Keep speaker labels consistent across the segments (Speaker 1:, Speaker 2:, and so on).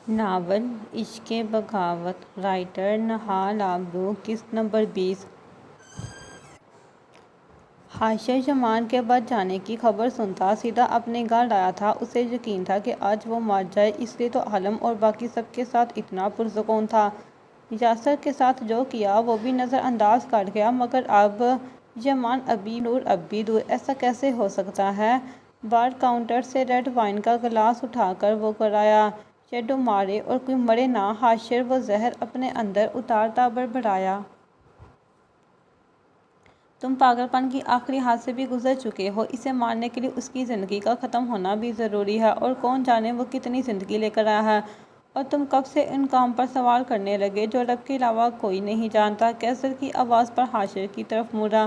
Speaker 1: Novel عشق بغاوت، writer نہال آبدو، قسط نمبر 20۔ حاشر جمان کے بچ جانے کی خبر سنتا سیدھا اپنے گھر آیا تھا۔ اسے یقین تھا کہ آج وہ مر جائے، اس لیے تو عالم اور باقی سب کے ساتھ اتنا پرسکون تھا۔ یاسر کے ساتھ جو کیا وہ بھی نظر انداز کر گیا، مگر اب جمان ابھی نور اب بھی دور، ایسا کیسے ہو سکتا ہے؟ بار کاؤنٹر سے ریڈ وائن کا گلاس اٹھا کر وہ کرایا، چیڈو مارے اور کوئی مرے نہ حاشر، وہ زہر اپنے اندر اتارتا بڑبڑایا۔ تم پاگل پن کی آخری حد سے بھی گزر چکے ہو، اسے مارنے کے لیے اس کی زندگی کا ختم ہونا بھی ضروری ہے، اور کون جانے وہ کتنی زندگی لے کر آیا ہے، اور تم کب سے ان کام پر سوال کرنے لگے جو رب کے علاوہ کوئی نہیں جانتا؟ کیسر کی آواز پر حاشر کی طرف مڑا۔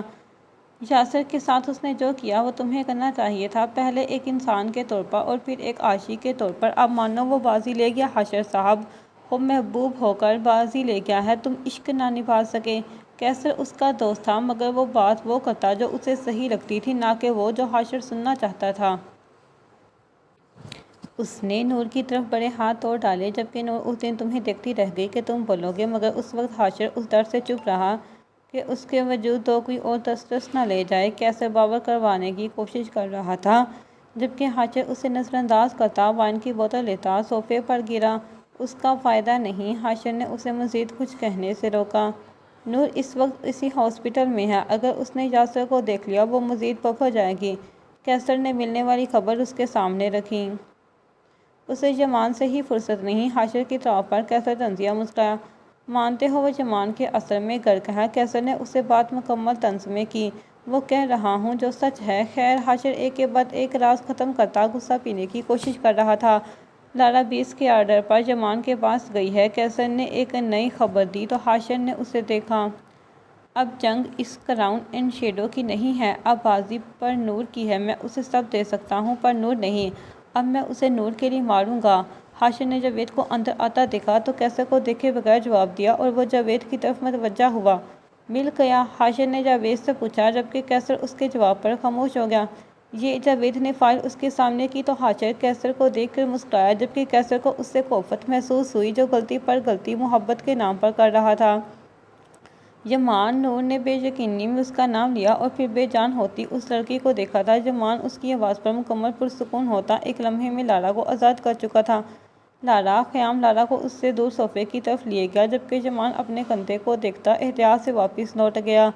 Speaker 1: یاسر کے ساتھ اس نے جو کیا وہ تمہیں کرنا چاہیے تھا، پہلے ایک انسان کے طور پر اور پھر ایک عاشق کے طور پر۔ اب مانو وہ بازی لے گیا حاشر صاحب، خوب محبوب ہو کر بازی لے گیا ہے، تم عشق نہ نبھا سکے۔ کیسر اس کا دوست تھا، مگر وہ بات وہ کرتا جو اسے صحیح لگتی تھی، نہ کہ وہ جو حاشر سننا چاہتا تھا۔ اس نے نور کی طرف بڑے ہاتھ توڑ ڈالے، جبکہ نور اس دن تمہیں دیکھتی رہ گئی کہ تم بولو گے، مگر اس وقت حاشر اس ڈر سے چپ رہا کہ اس کے وجود تو کوئی اور دسترس نہ لے جائے۔ کیسر باور کروانے کی کوشش کر رہا تھا، جبکہ حاشر اسے نظر انداز کرتا وائن کی بوتل لیتا صوفے پر گرا۔ اس کا فائدہ نہیں، حاشر نے اسے مزید کچھ کہنے سے روکا۔ نور اس وقت اسی ہاسپٹل میں ہے، اگر اس نے یاسر کو دیکھ لیا وہ مزید بک ہو جائے گی۔ کیسر نے ملنے والی خبر اس کے سامنے رکھی۔ اسے جمان سے ہی فرصت نہیں۔ حاشر کی طرف پر کیسر طنزیہ مسکرایا۔ مانتے ہو وہ جمان کے اثر میں غرق ہے؟ کیسر نے اسے بات مکمل طنز میں کی۔ وہ کہہ رہا ہوں جو سچ ہے۔ خیر، حاشر ایک کے بعد ایک راز ختم کرتا غصہ پینے کی کوشش کر رہا تھا۔ لارا 20 کے آرڈر پر جمان کے پاس گئی ہے، کیسر نے ایک نئی خبر دی تو حاشر نے اسے دیکھا۔ اب جنگ اس کراؤن اینڈ شیڈو کی نہیں ہے، اب بازی پر نور کی ہے۔ میں اسے سب دے سکتا ہوں پر نور نہیں، اب میں اسے نور کے لیے ماروں گا۔ حاشر نے جاوید کو اندر آتا دیکھا تو کیسر کو دیکھے بغیر جواب دیا، اور وہ جاوید کی طرف متوجہ ہوا۔ مل گیا؟ حاشر نے جاوید سے پوچھا، جبکہ کیسر اس کے جواب پر خاموش ہو گیا۔ یہ جاوید نے فائل اس کے سامنے کی تو حاشر کیسر کو دیکھ کر مسکرایا، جبکہ کیسر کو اس سے کوفت محسوس ہوئی جو غلطی پر غلطی محبت کے نام پر کر رہا تھا۔ جمان! نور نے بے یقینی میں اس کا نام لیا اور پھر بے جان ہوتی اس لڑکی کو دیکھا تھا۔ جمان اس کی آواز پر مکمل پرسکون ہوتا ایک لمحے میں لارا کو آزاد کر چکا تھا۔ لارا! خیام لارا کو اس سے دور صوفے کی طرف لیے گیا، جبکہ جمان اپنے کندھے کو دیکھتا احتیاط سے واپس لوٹ گیا۔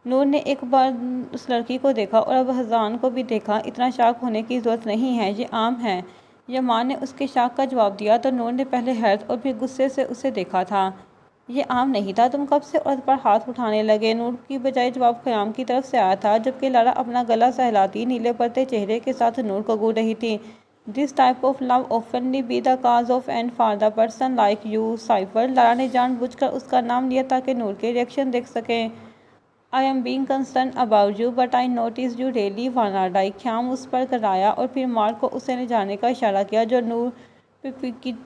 Speaker 1: نور نے ایک بار اس لڑکی کو دیکھا اور اب حسان کو بھی دیکھا۔ اتنا شاک ہونے کی ضرورت نہیں ہے، یہ عام ہے۔ جمان نے اس کے شاک کا جواب دیا تو نور نے پہلے حیرت اور پھر غصے سے اسے دیکھا تھا۔ یہ عام نہیں تھا، تم کب سے عورت پر ہاتھ اٹھانے لگے؟ نور کی بجائے جواب خیام کی طرف سے آیا تھا، جبکہ لارا اپنا گلا سہلاتی نیلے پڑتے چہرے کے ساتھ نور کو گھور رہی تھی۔ This type of love often be the cause of end for the person like you, Cypher۔ لارا نے جان بوجھ کر اس کا نام لیا تاکہ نور کے ری ایکشن دیکھ سکے۔ I am being concerned about you, but I notice you really wanna die۔ خیام اس پر گرایا اور پھر مارک کو اسے لے جانے کا اشارہ کیا، جو نور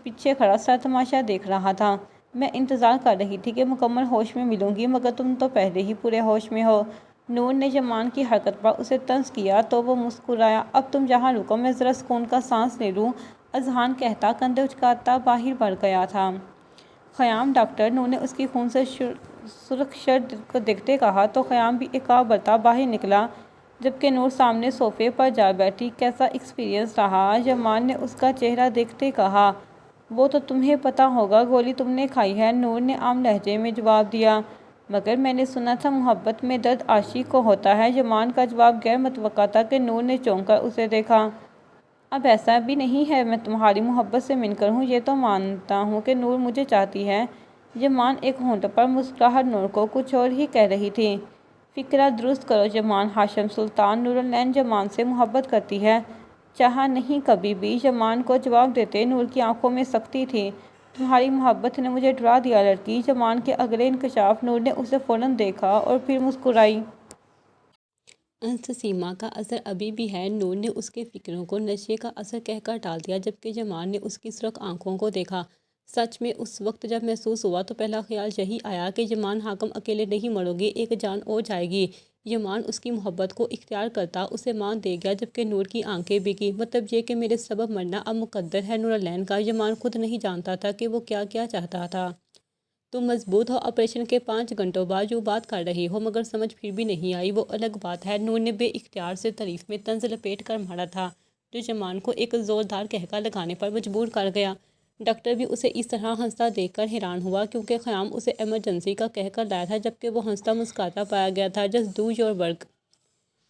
Speaker 1: پیچھے کھڑا سر تماشا دیکھ رہا تھا۔ میں انتظار کر رہی تھی کہ مکمل ہوش میں ملوں گی، مگر تم تو پہلے ہی پورے ہوش میں ہو۔ نور نے جمان کی حرکت پر اسے طنز کیا تو وہ مسکرایا۔ اب تم جہاں رکو، میں ذرا سکون کا سانس لے لوں، اذہان کہتا کندھے اچکاتا باہر بڑھ گیا تھا۔ خیام ڈاکٹر! نور نے اس کی خون سے سرخ شرٹ کو دیکھتے کہا تو خیام بھی ایکا برتا باہر نکلا، جبکہ نور سامنے صوفے پر جا بیٹھی۔ کیسا ایکسپیرئنس رہا؟ جمان نے اس کا چہرہ دیکھتے کہا۔ وہ تو تمہیں پتہ ہوگا، گولی تم نے کھائی ہے، نور نے عام لہجے میں جواب دیا۔ مگر میں نے سنا تھا محبت میں درد عاشق کو ہوتا ہے۔ جمان کا جواب غیر متوقع تھا کہ نور نے چونک کر اسے دیکھا۔ اب ایسا بھی نہیں ہے میں تمہاری محبت سے منکر ہوں، یہ تو مانتا ہوں کہ نور مجھے چاہتی ہے۔ جمان ایک ہونٹ پر مسکراہٹ نور کو کچھ اور ہی کہہ رہی تھی۔ فکرہ درست کرو جمان، ہاشم سلطان نور العین جمان سے محبت کرتی ہے۔ چاہا نہیں کبھی بھی، جمان کو جواب دیتے نور کی آنکھوں میں سختی تھی۔ تمہاری محبت نے مجھے ڈرا دیا لڑکی۔ جمان کے اگلے انکشاف نور نے اسے فوراً دیکھا اور پھر مسکرائی۔ انسثیما کا اثر ابھی بھی ہے، نور نے اس کے فکروں کو نشے کا اثر کہہ کر ٹال دیا، جبکہ جمان نے اس کی سرخ آنکھوں کو دیکھا۔ سچ میں اس وقت جب محسوس ہوا تو پہلا خیال یہی آیا کہ جمان حاکم اکیلے نہیں مرو گے، ایک جان اور جائے گی۔
Speaker 2: یمان اس کی محبت کو اختیار کرتا اسے مان دے گیا، جبکہ نور کی آنکھیں بکی۔ مطلب یہ کہ میرے سبب مرنا اب مقدر ہے نورالعین کا۔ یمان خود نہیں جانتا تھا کہ وہ کیا کیا چاہتا تھا۔ تم مضبوط ہو، آپریشن کے 5 گھنٹوں بعد جو بات کر رہی ہو، مگر سمجھ پھر بھی نہیں آئی وہ الگ بات ہے۔ نور نے بے اختیار سے تعریف میں طنز لپیٹ کر مارا تھا، جو یمان کو ایک زوردار قہقہ لگانے پر مجبور کر گیا۔ ڈاکٹر بھی اسے اس طرح ہنستا دیکھ کر حیران ہوا، کیونکہ خیام اسے ایمرجنسی کا کہہ کر لایا تھا، جبکہ وہ ہنستا مسکراتا پایا گیا تھا۔ Just do your work.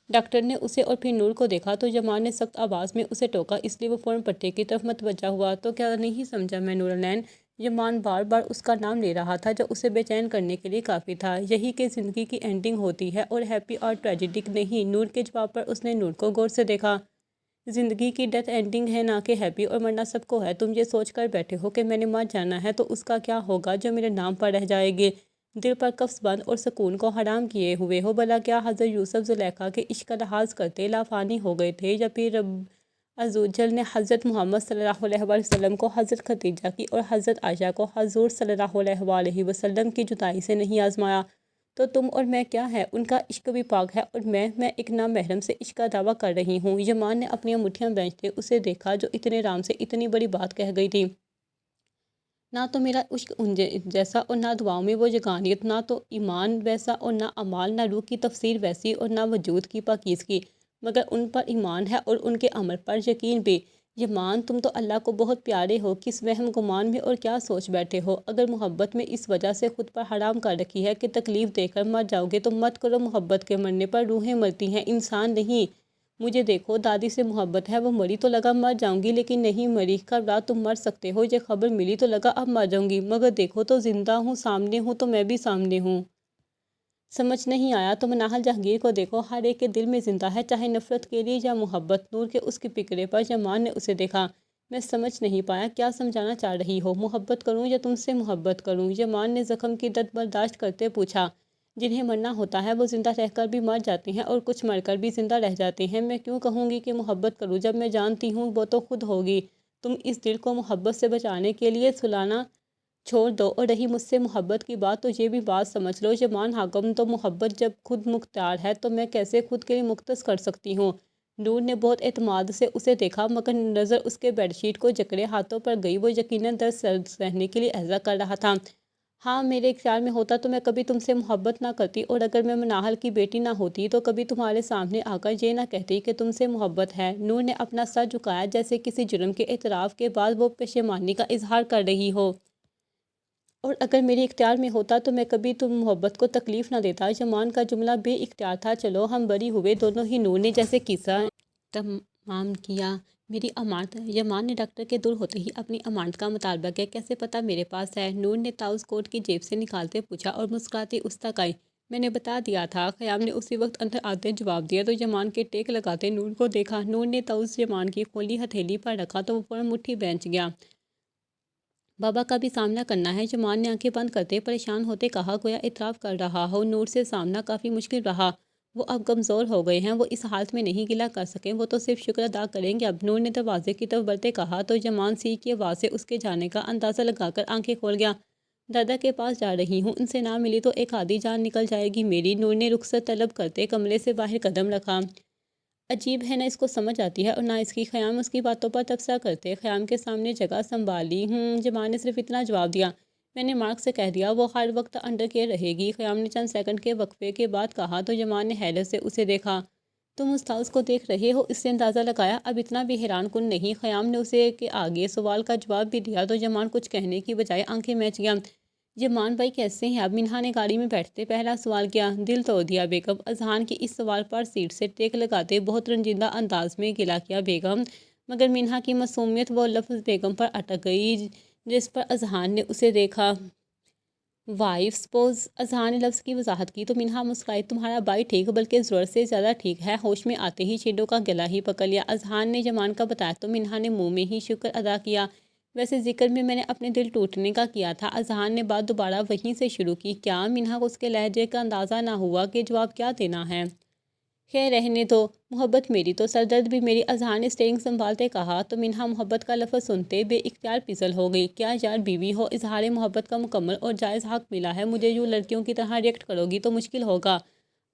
Speaker 2: Doctor نے اسے اور پھر نور کو دیکھا تو یمان نے سخت آواز میں اسے ٹوکا، اس لیے وہ فوراً پٹے کی طرف متوجہ ہوا۔ تو کیا نہیں سمجھا میں نورالعین؟ یمان بار بار اس کا نام لے رہا تھا، جو اسے بے چین کرنے کے لیے کافی تھا۔ یہی کہ زندگی کی اینڈنگ ہوتی ہے، اور ہیپی اور ٹریجڈک نہیں۔ نور کے جواب پر اس نے نور کو غور سے دیکھا۔ زندگی کی ڈیتھ اینڈنگ ہے، نہ کہ ہیپی، اور مرنا سب کو ہے۔ تم یہ سوچ کر بیٹھے ہو کہ میں نے مر جانا ہے، تو اس کا کیا ہوگا جو میرے نام پر رہ جائے گے؟ دل پر قفس بند اور سکون کو حرام کیے ہوئے ہو۔ بھلا کیا حضرت یوسف زلیخا کے عشق کا لحاظ کرتے لافانی ہو گئے تھے، یا پھر رب عزوجل نے حضرت محمد صلی اللہ علیہ وسلم کو حضرت خدیجہ کی اور حضرت عائشہ کو حضور صلی اللہ علیہ وآلہ وسلم کی جدائی سے نہیں آزمایا؟ تو تم اور میں کیا ہے؟ ان کا عشق بھی پاک ہے، اور میں ایک نامحرم سے عشق کا دعویٰ کر رہی ہوں۔ یمان نے اپنی انگوٹھیاں بھینجتے اسے دیکھا، جو اتنے آرام سے اتنی بڑی بات کہہ گئی تھی۔ نہ تو میرا عشق ان جیسا، اور نہ دعاؤں میں وہ یگانیت، نہ تو ایمان ویسا اور نہ اعمال، نہ روح کی تفسیر ویسی اور نہ وجود کی پاکیزگی، مگر ان پر ایمان ہے اور ان کے عمل پر یقین بھی۔ یمان، تم تو اللہ کو بہت پیارے ہو، کس وہم گمان میں اور کیا سوچ بیٹھے ہو؟ اگر محبت میں اس وجہ سے خود پر حرام کر رکھی ہے کہ تکلیف دے کر مر جاؤ گے، تو مت کرو۔ محبت کے مرنے پر روحیں مرتی ہیں، انسان نہیں۔ مجھے دیکھو، دادی سے محبت ہے، وہ مری تو لگا مر جاؤں گی، لیکن نہیں مری۔ کل رات تم مر سکتے ہو، یہ خبر ملی تو لگا اب مر جاؤں گی، مگر دیکھو تو زندہ ہوں، سامنے ہوں تو میں بھی سامنے ہوں۔ سمجھ نہیں آیا تو مناہل جہانگیر کو دیکھو، ہر ایک کے دل میں زندہ ہے، چاہے نفرت کے لیے یا محبت۔ نور کے اس کے پکڑے پر یمان نے اسے دیکھا۔ میں سمجھ نہیں پایا، کیا سمجھانا چاہ رہی ہو؟ محبت کروں یا تم سے محبت کروں؟ یمان نے زخم کی درد برداشت کرتے پوچھا۔ جنہیں مرنا ہوتا ہے وہ زندہ رہ کر بھی مر جاتے ہیں، اور کچھ مر کر بھی زندہ رہ جاتے ہیں۔ میں کیوں کہوں گی کہ محبت کروں، جب میں جانتی ہوں وہ تو خود ہوگی۔ تم اس دل کو محبت سے بچانے کے لیے سلانا چھوڑ دو، اور رہی مجھ سے محبت کی بات، تو یہ بھی بات سمجھ لو یمان حاکم، تو محبت جب خود مختار ہے تو میں کیسے خود کے لیے مختص کر سکتی ہوں؟ نور نے بہت اعتماد سے اسے دیکھا، مگر نظر اس کے بیڈ شیٹ کو جکڑے ہاتھوں پر گئی۔ وہ یقیناً درد سہنے کے لیے عہدہ کر رہا تھا۔ ہاں، میرے اختیار میں ہوتا تو میں کبھی تم سے محبت نہ کرتی، اور اگر میں مناہل کی بیٹی نہ ہوتی تو کبھی تمہارے سامنے آ کر یہ نہ کہتی کہ تم سے محبت ہے۔ نور نے اپنا سر جھکایا، جیسے کسی جرم کے اعتراف کے بعد وہ پشیمانی کا اظہار کر رہی ہو۔ اور اگر میرے اختیار میں ہوتا تو میں کبھی تم محبت کو تکلیف نہ دیتا۔ یمان کا جملہ بے اختیار تھا۔ چلو ہم بری ہوئے دونوں ہی۔ نور نے جیسے قصہ تمام کیا۔ میری امانت؟ یمان نے ڈاکٹر کے دور ہوتے ہی اپنی امانت کا مطالبہ کیا۔ کیسے پتہ میرے پاس ہے؟ نور نے تاؤز کوٹ کی جیب سے نکالتے پوچھا، اور مسکراتی اس تک آئی۔ میں نے بتا دیا تھا، خیام نے اسی وقت اندر آتے جواب دیا، تو یمان کے ٹیک لگاتے نور کو دیکھا۔ نور نے تاؤز یمان کی کھولی ہتھیلی پر رکھا تو وہ فوراً مٹھی بھینچ گیا۔ بابا کا بھی سامنا کرنا ہے، یمان نے آنکھیں بند کرتے پریشان ہوتے کہا، گویا اعتراف کر رہا ہو۔ نور سے سامنا کافی مشکل رہا، وہ اب کمزور ہو گئے ہیں، وہ اس حالت میں نہیں گلہ کر سکیں، وہ تو صرف شکر ادا کریں گے۔ اب نور نے دروازے کی طرف بڑھتے کہا، تو یمان سی کی آواز سے اس کے جانے کا اندازہ لگا کر آنکھیں کھول گیا۔ دادا کے پاس جا رہی ہوں، ان سے نہ ملی تو ایک آدھی جان نکل جائے گی میری۔ نور نے رخصت طلب کرتے کمرے سے باہر قدم رکھا۔ عجیب ہے، نہ اس کو سمجھ آتی ہے اور نہ اس کی۔ خیام اس کی باتوں پر تبصرہ کرتے خیام کے سامنے جگہ سنبھالی۔ یمان نے صرف اتنا جواب دیا، میں نے مارک سے کہہ دیا، وہ ہر وقت انڈر کیئر رہے گی۔ خیام نے چند سیکنڈ کے وقفے کے بعد کہا، تو یمان نے حیرت سے اسے دیکھا۔ تم استاذ کو دیکھ رہے ہو؟ اس سے اندازہ لگایا اب اتنا بھی حیران کن نہیں۔ خیام نے اسے کے آگے سوال کا جواب بھی دیا، تو یمان کچھ کہنے کی بجائے آنکھیں میچ گیا۔ یمان بھائی کیسے ہیں اب؟ منہا نے گاڑی میں بیٹھتے پہلا سوال کیا۔ دل توڑ دیا بیگم۔ اذہان کی اس سوال پر سیٹ سے ٹیک لگاتے بہت رنجیدہ انداز میں گلہ کیا بیگم، مگر منہا کی معصومیت وہ لفظ بیگم پر اٹک گئی جس پر اذہان نے اسے دیکھا۔ Wife suppose? اذہان نے لفظ کی وضاحت کی، تو منہا مسکرائی، تمہارا بھائی ٹھیک، بلکہ ضرورت سے زیادہ ٹھیک ہے۔ ہوش میں آتے ہی شیڈو کا گلا ہی پکڑ لیا۔ اذہان نے یمان کا بتایا، تو منہا نے منہ میں ہی شکر ادا کیا۔ ویسے ذکر میں نے اپنے دل ٹوٹنے کا کیا تھا۔ اذہان نے بات دوبارہ وہیں سے شروع کی۔ کیا؟ منہا کو اس کے لہجے کا اندازہ نہ ہوا کہ جواب کیا دینا ہے۔ خیر رہنے دو، محبت میری تو سر درد بھی میری۔ اذہان نے اسٹیئرنگ سنبھالتے کہا، تو منہا محبت کا لفظ سنتے بے اختیار پھسل ہو گئی۔ کیا یار بیوی ہو، اظہار محبت کا مکمل اور جائز حق ملا ہے، مجھے یوں لڑکیوں کی طرح ریئیکٹ کرو گی تو مشکل ہوگا۔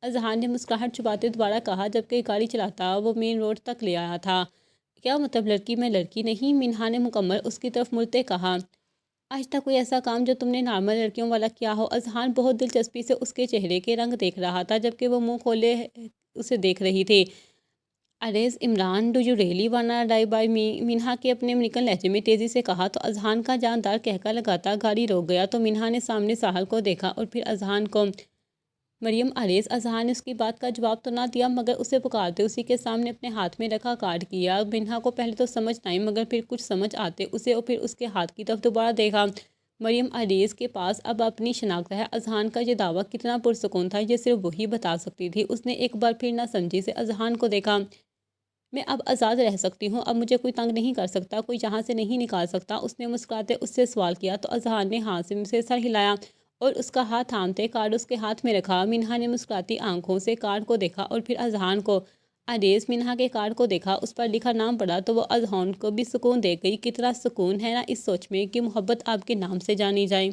Speaker 2: اذہان نے مسکراہٹ چھپاتے دوبارہ کہا جبکہ گاڑی چلاتا وہ مین روڈ تک لے آیا تھا۔ کیا مطلب لڑکی میں لڑکی نہیں؟ منہا نے مکمل اس کی طرف مڑتے کہا۔ آج تک کوئی ایسا کام جو تم نے نارمل لڑکیوں والا کیا ہو؟ اذہان بہت دلچسپی سے اس کے چہرے کے رنگ دیکھ رہا تھا جبکہ وہ منہ کھولے اسے دیکھ رہی تھی۔ Arrays Imran, do you really وانا ڈائی بائی می؟ منہا کے اپنے امریکن لہجے میں تیزی سے کہا تو اذہان کا جاندار کہکا لگاتا گاڑی روک گیا تو منہا نے سامنے ساحل کو دیکھا اور پھر اذہان کو۔ مریم اریز۔ اذہان نے اس کی بات کا جواب تو نہ دیا مگر اسے پکارتے اسی کے سامنے اپنے ہاتھ میں رکھا کارڈ کیا۔ منہا کو پہلے تو سمجھ نہ آئی مگر پھر کچھ سمجھ آتے اسے اور پھر اس کے ہاتھ کی طرف دوبارہ دیکھا۔ مریم اریز کے پاس اب اپنی شناخت ہے۔ اذہان کا یہ دعویٰ کتنا پرسکون تھا یہ صرف وہی بتا سکتی تھی۔ اس نے ایک بار پھر نہ سمجھی سے اذہان کو دیکھا۔ میں اب آزاد رہ سکتی ہوں، اب مجھے کوئی تنگ نہیں کر سکتا، کوئی یہاں سے نہیں نکال سکتا؟ اس نے مسکراتے اس سے سوال کیا تو اذہان نے ہاتھ سے سر ہلایا اور اس کا ہاتھ تھامتے کارڈ اس کے ہاتھ میں رکھا۔ منہا نے مسکراتی آنکھوں سے کارڈ کو دیکھا اور پھر اذہان کو۔ اریز منہا کے کارڈ کو دیکھا، اس پر لکھا نام پڑھا تو وہ اذہان کو بھی سکون دے گئی۔ کتنا سکون ہے نا اس سوچ میں کہ محبت آپ کے نام سے جانی جائے۔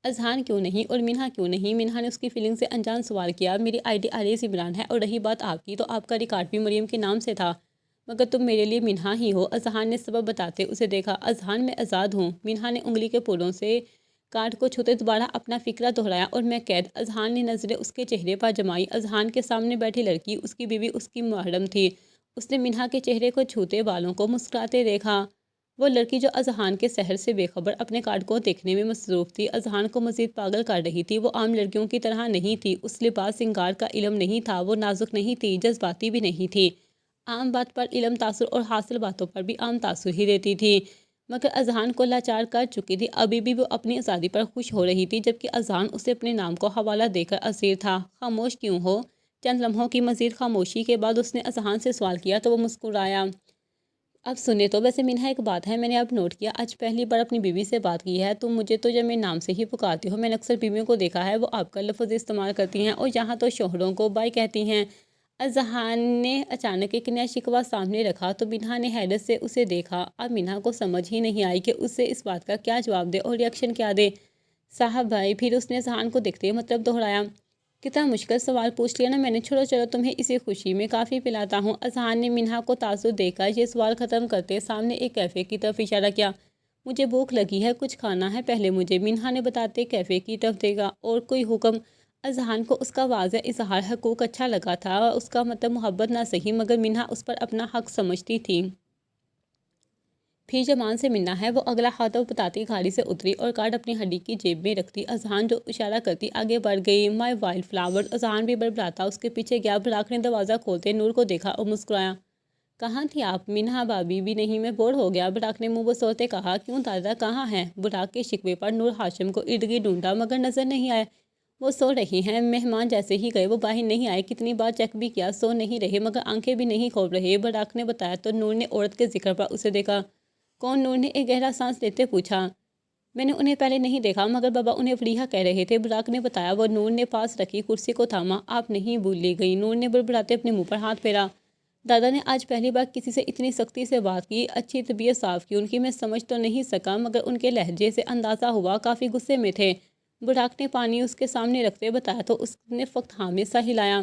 Speaker 2: اذہان کیوں نہیں اور منہا کیوں نہیں؟ منہا نے اس کی فیلنگ سے انجان سوال کیا۔ میری آئی ڈی اریز عمران ہے اور رہی بات آپ کی تو آپ کا ریکارڈ بھی مریم کے نام سے تھا مگر تم میرے لیے منہا ہی ہو۔ اذہان نے سبب بتاتے اسے دیکھا۔ اذہان میں آزاد ہوں۔ منہا نے انگلی کے پھولوں سے کارڈ کو چھوتے دوبارہ اپنا فکرہ دہرایا اور میں قید۔ اذہان نے نظریں اس کے چہرے پر جمائی۔ اذہان کے سامنے بیٹھی لڑکی اس کی بیوی اس کی محرم تھی۔ اس نے منہا کے چہرے کو چھوتے بالوں کو مسکراتے دیکھا۔ وہ لڑکی جو اذہان کے سحر سے بے خبر اپنے کارڈ کو دیکھنے میں مصروف تھی اذہان کو مزید پاگل کر رہی تھی۔ وہ عام لڑکیوں کی طرح نہیں تھی، اس لباس سنگار کا علم نہیں تھا، وہ نازک نہیں تھی، جذباتی بھی نہیں تھی۔ عام بات پر علم تاثر اور حاصل باتوں پر بھی عام تاثر ہی دیتی تھی مگر اذہان کو لاچار کر چکی تھی۔ ابھی بھی وہ اپنی آزادی پر خوش ہو رہی تھی جبکہ اذہان اسے اپنے نام کو حوالہ دے کر اسیر تھا۔ خاموش کیوں ہو؟ چند لمحوں کی مزید خاموشی کے بعد اس نے اذہان سے سوال کیا تو وہ مسکرایا۔ اب سنیں تو ویسے منہا ایک بات ہے میں نے اب نوٹ کیا، آج پہلی بار اپنی بیوی سے بات کی ہے۔ تم مجھے تو جب میں نام سے ہی پکارتی ہو، میں نے اکثر بیویوں کو دیکھا ہے وہ آپ کا لفظ استعمال کرتی ہیں اور یہاں تو شوہروں کو بائی کہتی ہیں۔ اذہان نے اچانک ایک نیا شکوہ سامنے رکھا تو منہا نے حیرت سے اسے دیکھا۔ اب منہا کو سمجھ ہی نہیں آئی کہ اسے اس بات کا کیا جواب دے اور ری ایکشن کیا دے۔ صاحب بھائی، پھر اس نے اذہان کو دیکھتے ہوئے مطلب دہرایا۔ کتنا مشکل سوال پوچھ لیا نا میں نے، چھوڑو چلو تمہیں اسی خوشی میں کافی پلاتا ہوں۔ اذہان نے منہا کو تعصب دے کر یہ سوال ختم کرتے سامنے ایک کیفے کی طرف اشارہ کیا۔ مجھے بھوک لگی ہے، کچھ کھانا ہے پہلے مجھے، منہا نے بتاتے کیفے کی طرف دیکھا۔ اور کوئی حکم؟ اذہان کو اس کا واضح اظہار حقوق اچھا لگا تھا، اس کا مطلب محبت نہ صحیح مگر منہا اس پر اپنا حق سمجھتی تھی۔ پھر جمان سے ملنا ہے، وہ اگلا خاطب بتاتی گاڑی سے اتری اور کارڈ اپنی ہڈی کی جیب میں رکھتی اذہان جو اشارہ کرتی آگے بڑھ گئی۔ مائی وائلڈ فلاور۔ اذہان بھی بڑبڑاتا اس کے پیچھے گیا۔ براق نے دروازہ کھولتے نور کو دیکھا اور مسکرایا۔ کہاں تھی آپ؟ منہا بھابی بھی نہیں، میں بور ہو گیا، براق نے منہ بسوڑتے کہا۔ کیوں دادا کہاں ہیں؟ براق کے شکوے پر نور ہاشم کو ارد گرد ڈھونڈا مگر نظر نہیں آئے۔ وہ سو رہی ہیں، مہمان جیسے ہی گئے وہ باہر نہیں آئے، کتنی بار چیک بھی کیا سو نہیں رہے مگر آنکھیں بھی نہیں کھول رہے، براق نے بتایا تو نور نے عورت کے ذکر پر اسے دیکھا۔ کون؟ نور نے ایک گہرا سانس لیتے پوچھا۔ میں نے انہیں پہلے نہیں دیکھا مگر بابا انہیں فریحہ کہہ رہے تھے، براق نے بتایا۔ وہ نور نے پاس رکھی کرسی کو تھاما۔ آپ نہیں بھولی گئی؟ نور نے بڑبڑاتے اپنے منہ پر ہاتھ پھیرا۔ دادا نے آج پہلی بار کسی سے اتنی سختی سے بات کی، اچھی طبیعت صاف کی ان کی، میں سمجھ تو نہیں سکا مگر ان کے لہجے سے اندازہ ہوا کافی غصے میں تھے۔ براق نے پانی اس کے سامنے رکھتے بتایا تو اس نے فقط ہاں میں سر ہلایا۔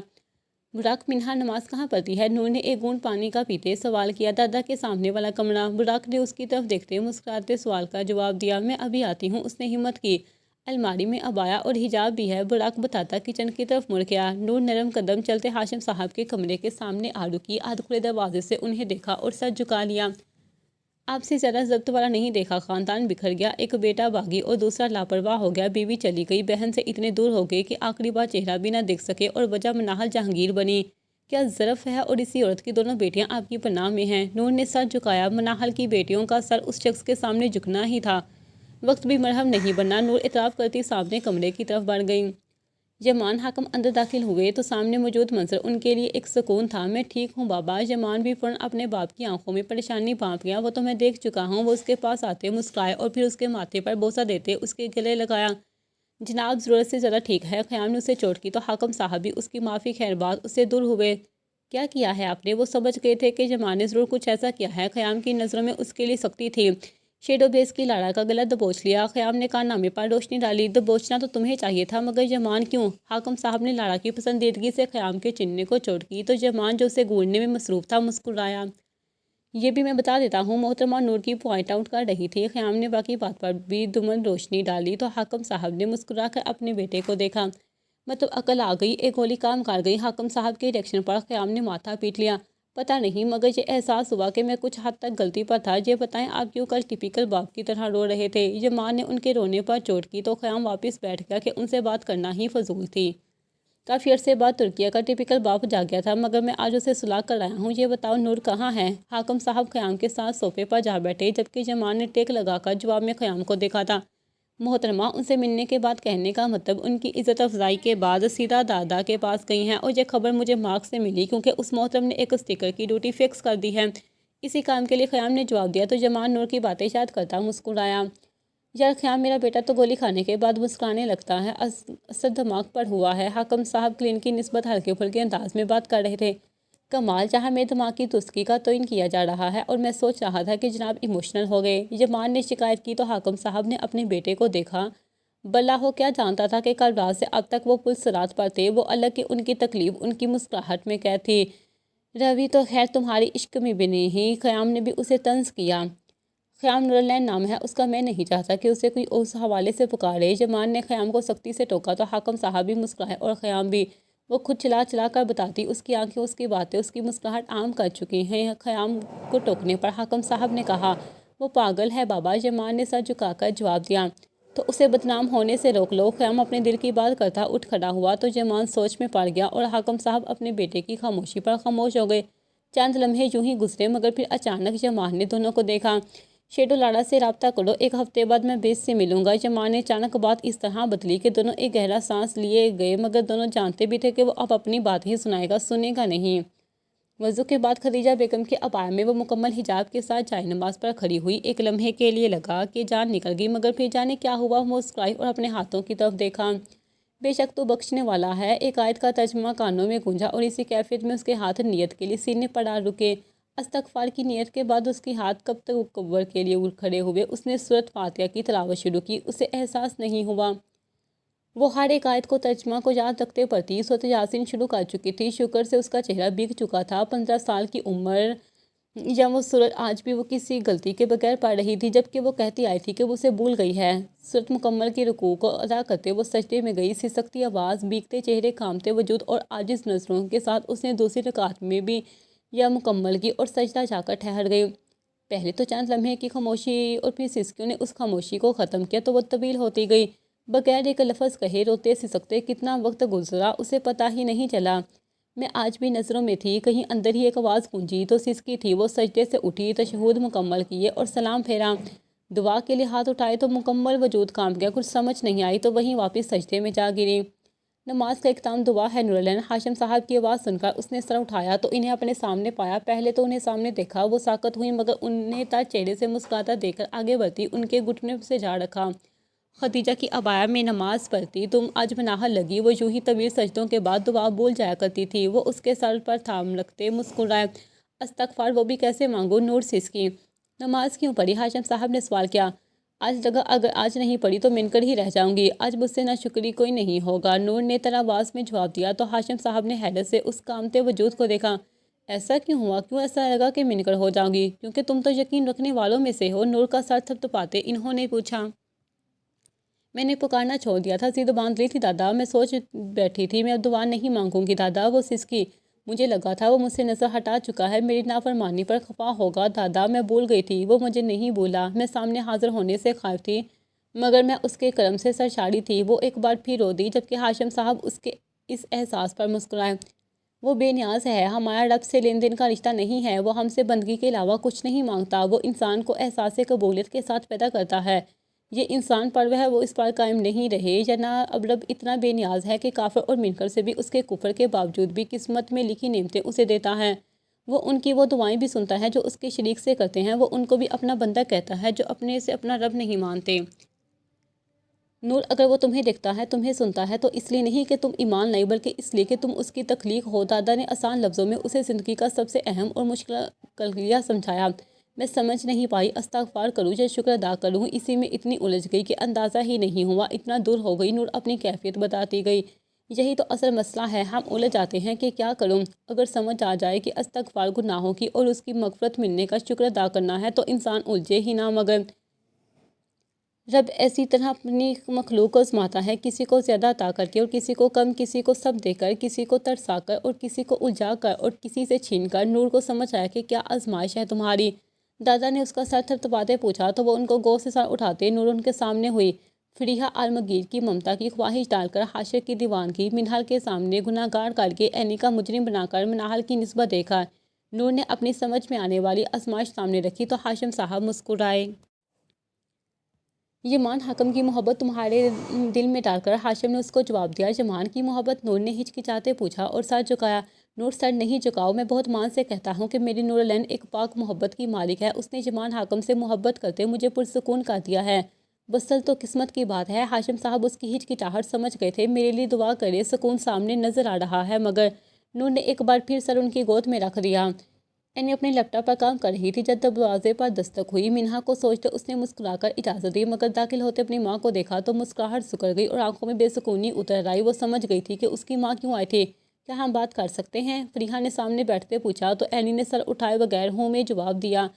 Speaker 2: براق، منہا نماز کہاں پڑھتی ہے؟ نور نے ایک گھونٹ پانی کا پیتے سوال کیا۔ دادا کے سامنے والا کمرہ۔ براق نے اس کی طرف دیکھتے مسکراتے سوال کا جواب دیا۔ میں ابھی آتی ہوں۔ اس نے ہمت کی۔ الماری میں عبایا اور حجاب بھی ہے، براق بتاتا کچن کی طرف مڑ گیا۔ نور نرم قدم چلتے ہاشم صاحب کے کمرے کے سامنے آ رکی، آدھ کھلے دروازے سے انہیں دیکھا اور سر جھکا لیا۔ آپ سے زیادہ ضبط والا نہیں دیکھا، خاندان بکھر گیا، ایک بیٹا باغی اور دوسرا لاپرواہ ہو گیا، بیوی چلی گئی، بہن سے اتنے دور ہو گئے کہ آخری بار چہرہ بھی نہ دیکھ سکے اور وجہ مناہل جہانگیر بنی۔ کیا ظرف ہے اور اسی عورت کی دونوں بیٹیاں آپ کی پناہ میں ہیں؟ نور نے سر جھکایا۔ مناہل کی بیٹیوں کا سر اس شخص کے سامنے جھکنا ہی تھا، وقت بھی مرہم نہیں بننا۔ نور اعتراف کرتی سامنے کمرے کی طرف بڑھ گئی۔ یمان حاکم اندر داخل ہوئے تو سامنے موجود منظر ان کے لیے ایک سکون تھا۔ میں ٹھیک ہوں بابا۔ یمان بھی فوراً اپنے باپ کی آنکھوں میں پریشانی بھانپ گیا۔ وہ تو میں دیکھ چکا ہوں۔ وہ اس کے پاس آتے مسکرائے اور پھر اس کے ماتھے پر بوسہ دیتے اس کے گلے لگایا۔ جناب ضرورت سے زیادہ ٹھیک ہے۔ خیام نے اسے چوٹ کی تو حاکم صاحب بھی اس کی معافی خیر بعد اس سے دور ہوئے۔ کیا کیا ہے آپ نے؟ وہ سمجھ گئے تھے کہ یمان نے ضرور کچھ ایسا کیا ہے۔ خیام کی نظروں میں اس کے لیے سختی تھی۔ شیڈو بیس کی لارا کا گلا دبوچ لیا۔ خیام نے کارنامے پر روشنی ڈالی۔ دبوچنا تو تمہیں چاہیے تھا، مگر جمان کیوں؟ حاکم صاحب نے لارا کی پسندیدگی سے خیام کے چہرے کو چوٹ کی تو جمان جو اسے گھورنے میں مصروف تھا مسکرایا۔ یہ بھی میں بتا دیتا ہوں، محترمہ نور کی پوائنٹ آؤٹ کر رہی تھی۔ خیام نے باقی بات پر بھی دمن روشنی ڈالی تو حاکم صاحب نے مسکرا کر اپنے بیٹے کو دیکھا۔ مطلب عقل آ گئی، ایک گولی کام کر گئی۔ حاکم صاحب کے ریئیکشن پر خیام نے ماتھا پیٹ لیا۔ پتہ نہیں، مگر یہ احساس ہوا کہ میں کچھ حد تک غلطی پر تھا۔ یہ بتائیں آپ کیوں کل ٹپیکل باپ کی طرح رو رہے تھے؟ جمان نے ان کے رونے پر چوٹ کی تو خیام واپس بیٹھ گیا کہ ان سے بات کرنا ہی فضول تھی۔ کافی عرصے بعد ترکیہ کا ٹپیکل باپ جاگ گیا تھا، مگر میں آج اسے سلاخ کر آیا ہوں۔ یہ بتاؤ نور کہاں ہے؟ حاکم صاحب خیام کے ساتھ صوفے پر جا بیٹھے، جبکہ جمان نے ٹیک لگا کر جواب میں خیام کو دیکھا تھا۔ محترمہ ان سے ملنے کے بعد کہنے کا مطلب ان کی عزت افزائی کے بعد سیدھا دادا کے پاس گئی ہیں، اور یہ خبر مجھے مارک سے ملی کیونکہ اس محترم نے ایک اسٹیکر کی ڈیوٹی فکس کر دی ہے۔ اسی کام کے لیے خیام نے جواب دیا تو جمان نور کی باتیں یاد کرتا مسکرایا۔ یار خیام، میرا بیٹا تو گولی کھانے کے بعد مسکرانے لگتا ہے، اثر دماغ پر ہوا ہے۔ حاکم صاحب کلین کی نسبت ہلکے پھلکے انداز میں بات کر رہے تھے۔ کمال، جہاں میرے دماغ کی درستگی کا تعین کیا جا رہا ہے اور میں سوچ رہا تھا کہ جناب ایموشنل ہو گئے۔ جمان نے شکایت کی تو حاکم صاحب نے اپنے بیٹے کو دیکھا۔ بلا ہو کیا جانتا تھا کہ کل رات سے اب تک وہ پل صراط پر تھے، وہ الگ کہ ان کی تکلیف ان کی مسکراہٹ میں قید تھی۔ روی تو خیر تمہاری عشق میں بھی نہیں۔ خیام نے بھی اسے طنز کیا۔ خیام نورالعین نام ہے اس کا، میں نہیں چاہتا کہ اسے کوئی اس حوالے سے پکارے۔ جمان نے خیام کو سختی سے ٹوکا تو حاکم صاحب بھی مسکرائے اور خیام بھی۔ وہ خود چلا چلا کر بتاتی، اس کی آنکھیں، اس کی باتیں، اس کی مسکراہٹ عام کر چکی ہیں۔ خیام کو ٹوکنے پر حاکم صاحب نے کہا، وہ پاگل ہے بابا۔ جمان نے سر جھکا کر جواب دیا، تو اسے بدنام ہونے سے روک لو۔ خیام اپنے دل کی بات کرتا اٹھ کھڑا ہوا تو جمان سوچ میں پڑ گیا اور حاکم صاحب اپنے بیٹے کی خاموشی پر خاموش ہو گئے۔ چند لمحے یوں ہی گزرے، مگر پھر اچانک جمان نے دونوں کو دیکھا۔ شیڈو لارا سے رابطہ کرو، ایک ہفتے بعد میں بیس سے ملوں گا۔ جمان نے اچانک بات اس طرح بدلی کہ دونوں ایک گہرا سانس لیے گئے، مگر دونوں جانتے بھی تھے کہ وہ اب اپنی بات ہی سنائے گا، سنے گا نہیں۔ وضو کے بعد خدیجہ بیگم کے عبایا میں وہ مکمل حجاب کے ساتھ جائے نماز پر کھڑی ہوئی۔ ایک لمحے کے لیے لگا کہ جان نکل گئی، مگر پھر جانے کیا ہوا، وہ مسکرائی اور اپنے ہاتھوں کی طرف دیکھا۔ بے شک تو بخشنے والا ہے۔ ایک آیت کا ترجمہ کانوں میں گونجا اور اسی کیفیت میں اس کے ہاتھ نیت کے لیے سینے پر آ رکے۔ استغفار کی نیت کے بعد اس کے ہاتھ کب تک کبر کے لیے کھڑے ہوئے۔ اس نے سورۃ فاتحہ کی تلاوت شروع کی۔ اسے احساس نہیں ہوا وہ ہر ایک آیت کو ترجمہ کو یاد رکھتے پڑھتی۔ سورۃ یاسین شروع کر چکی تھی۔ شکر سے اس کا چہرہ بھیگ چکا تھا۔ 15 سال کی عمر یا وہ سورت آج بھی وہ کسی غلطی کے بغیر پڑھ رہی تھی، جبکہ وہ کہتی آئی تھی کہ وہ اسے بھول گئی ہے۔ سورت مکمل کی رکوع کو ادا کرتے وہ سجدے میں گئی۔ سسکتی آواز، بھیگتے چہرے، کانپتے وجود اور عاجز نظروں کے ساتھ اس نے دوسری رکعت میں بھی یا مکمل کی اور سجدہ جا کر ٹھہر گئی۔ پہلے تو چند لمحے کی خاموشی اور پھر سسکیوں نے اس خاموشی کو ختم کیا تو وہ طویل ہوتی گئی۔ بغیر ایک لفظ کہے روتے سسکتے کتنا وقت گزرا اسے پتہ ہی نہیں چلا۔ میں آج بھی نظروں میں تھی، کہیں اندر ہی ایک آواز گونجی تو سسکی تھی۔ وہ سجدے سے اٹھی، تشہد مکمل کیے اور سلام پھیرا۔ دعا کے لیے ہاتھ اٹھائے تو مکمل وجود کانپ گیا، کچھ سمجھ نہیں آئی تو وہیں واپس سجدے میں جا گری۔ نماز کا اختتام دعا ہے نورالعین۔ ہاشم صاحب کی آواز سن کر اس نے سر اٹھایا تو انہیں اپنے سامنے پایا۔ پہلے تو انہیں سامنے دیکھا، وہ ساکت ہوئی، مگر انہیں تر چہرے سے مسکراتا دیکھ کر آگے بڑھتی ان کے گھٹنوں سے جا رکھا۔ خدیجہ کی عبایا میں نماز پڑھتی تم آج بناہر لگی۔ وہ یوں ہی طویل سجدوں کے بعد دعا بول جایا کرتی تھی۔ وہ اس کے سر پر تھام رکھتے مسکرائے، استغفار وہ بھی کیسے مانگوں؟ نور سسکی۔ نماز کیوں پڑھی؟ ہاشم صاحب نے سوال کیا۔ آج لگا اگر آج نہیں پڑھی تو من کر ہی رہ جاؤں گی۔ آج مجھ سے ناشکری کوئی نہیں ہوگا، نور نے تر آواز میں جواب دیا تو ہاشم صاحب نے حیرت سے اس کانپتے وجود کو دیکھا۔ ایسا کیوں ہوا؟ کیوں ایسا لگا کہ من کر ہو جاؤں گی؟ کیونکہ تم تو یقین رکھنے والوں میں سے ہو، نور کا سر تھپتھپاتے انہوں نے پوچھا۔ میں نے پکارنا چھوڑ دیا تھا، ضد باندھ لی تھی دادا، میں سوچ بیٹھی تھی میں اب دعا نہیں مانگوں گی دادا۔ وہ سسکی، مجھے لگا تھا وہ مجھ سے نظر ہٹا چکا ہے، میری نافرمانی پر خفا ہوگا دادا، میں بھول گئی تھی۔ وہ مجھے نہیں بھولا، میں سامنے حاضر ہونے سے خائف تھی، مگر میں اس کے کرم سے سرشاری تھی۔ وہ ایک بار پھر رو دی، جبکہ ہاشم صاحب اس کے اس احساس پر مسکرائے۔ وہ بے نیاز ہے، ہمارا رب سے لین دین کا رشتہ نہیں ہے، وہ ہم سے بندگی کے علاوہ کچھ نہیں مانگتا۔ وہ انسان کو احساس قبولیت کے ساتھ پیدا کرتا ہے، یہ انسان پر وہ اس پر قائم نہیں رہے، یا نہ اب رب اتنا بے نیاز ہے کہ کافر اور منکر سے بھی اس کے کفر کے باوجود بھی قسمت میں لکھی نعمتیں اسے دیتا ہے۔ وہ ان کی وہ دعائیں بھی سنتا ہے جو اس کے شریک سے کرتے ہیں، وہ ان کو بھی اپنا بندہ کہتا ہے جو اپنے سے اپنا رب نہیں مانتے۔ نور، اگر وہ تمہیں دیکھتا ہے، تمہیں سنتا ہے، تو اس لیے نہیں کہ تم ایمان لائے، بلکہ اس لیے کہ تم اس کی تخلیق ہو۔ دادا نے آسان لفظوں میں اسے زندگی کا سب سے اہم اور مشکل کلیہ سمجھایا۔ میں سمجھ نہیں پائی استغفار کروں یا شکر ادا کروں، اسی میں اتنی الجھ گئی کہ اندازہ ہی نہیں ہوا، اتنا دور ہو گئی۔ نور اپنی کیفیت بتاتی گئی۔ یہی تو اصل مسئلہ ہے، ہم الجھ جاتے ہیں کہ کیا کروں۔ اگر سمجھ آ جائے کہ استغفار گناہوں کی اور اس کی مغفرت ملنے کا شکر ادا کرنا ہے تو انسان الجھے ہی نہ، مگر رب ایسی طرح اپنی مخلوق کو آزماتا ہے، کسی کو زیادہ عطا کر کے اور کسی کو کم، کسی کو سب دے کر، کسی کو ترسا کر اور کسی کو الجھا کر اور کسی سے چھین کر۔ نور کو سمجھ آیا کہ کیا آزمائش ہے تمہاری۔ دادا نے اس کا سر تھپتھپاتے پوچھا تو وہ ان کو گود سے سر اٹھاتے نور ان کے سامنے ہوئی۔ فریحہ عالمگیر کی ممتا کی خواہش ڈال کر حاشر کی دیوانگی، منہل کے سامنے گناہ گار کر کے اینی کا مجرم بنا کر منہل کی نسبت دیکھا۔ نور نے اپنی سمجھ میں آنے والی آزمائش سامنے رکھی تو ہاشم صاحب مسکرائے۔ یمان حکم کی محبت تمہارے دل میں ڈال کر ہاشم نے اس کو جواب دیا۔ یمان کی محبت؟ نور نے ہچکچاتے پوچھا اور سر جھکایا۔ نور سر نہیں جھکاؤ، میں بہت مان سے کہتا ہوں کہ میری نورالعین ایک پاک محبت کی مالک ہے، اس نے یمان حکم سے محبت کرتے مجھے پرسکون کر دیا ہے۔ بسل تو قسمت کی بات ہے۔ ہاشم صاحب اس کی ہچکچاہٹ سمجھ گئے تھے۔ میرے لیے دعا کرے، سکون سامنے نظر آ رہا ہے، مگر نور نے ایک بار پھر سر ان کی گود میں رکھ دیا۔ اینی اپنے لیپ ٹاپ پر کام کر رہی تھی جب دروازے پر دستک ہوئی۔ منہا کو سوچتے اس نے مسکرا کر اجازت دی، مگر داخل ہوتے اپنی ماں کو دیکھا تو مسکراہٹ سکڑ گئی اور آنکھوں میں بے سکونی اتر آئی۔ وہ سمجھ گئی تھی کہ اس کی ماں کیوں آئی تھی۔ کیا ہم بات کر سکتے ہیں؟ فریحہ نے سامنے بیٹھتے پوچھا تو اینی نے سر اٹھائے بغیر ہوں میں جواب دیا۔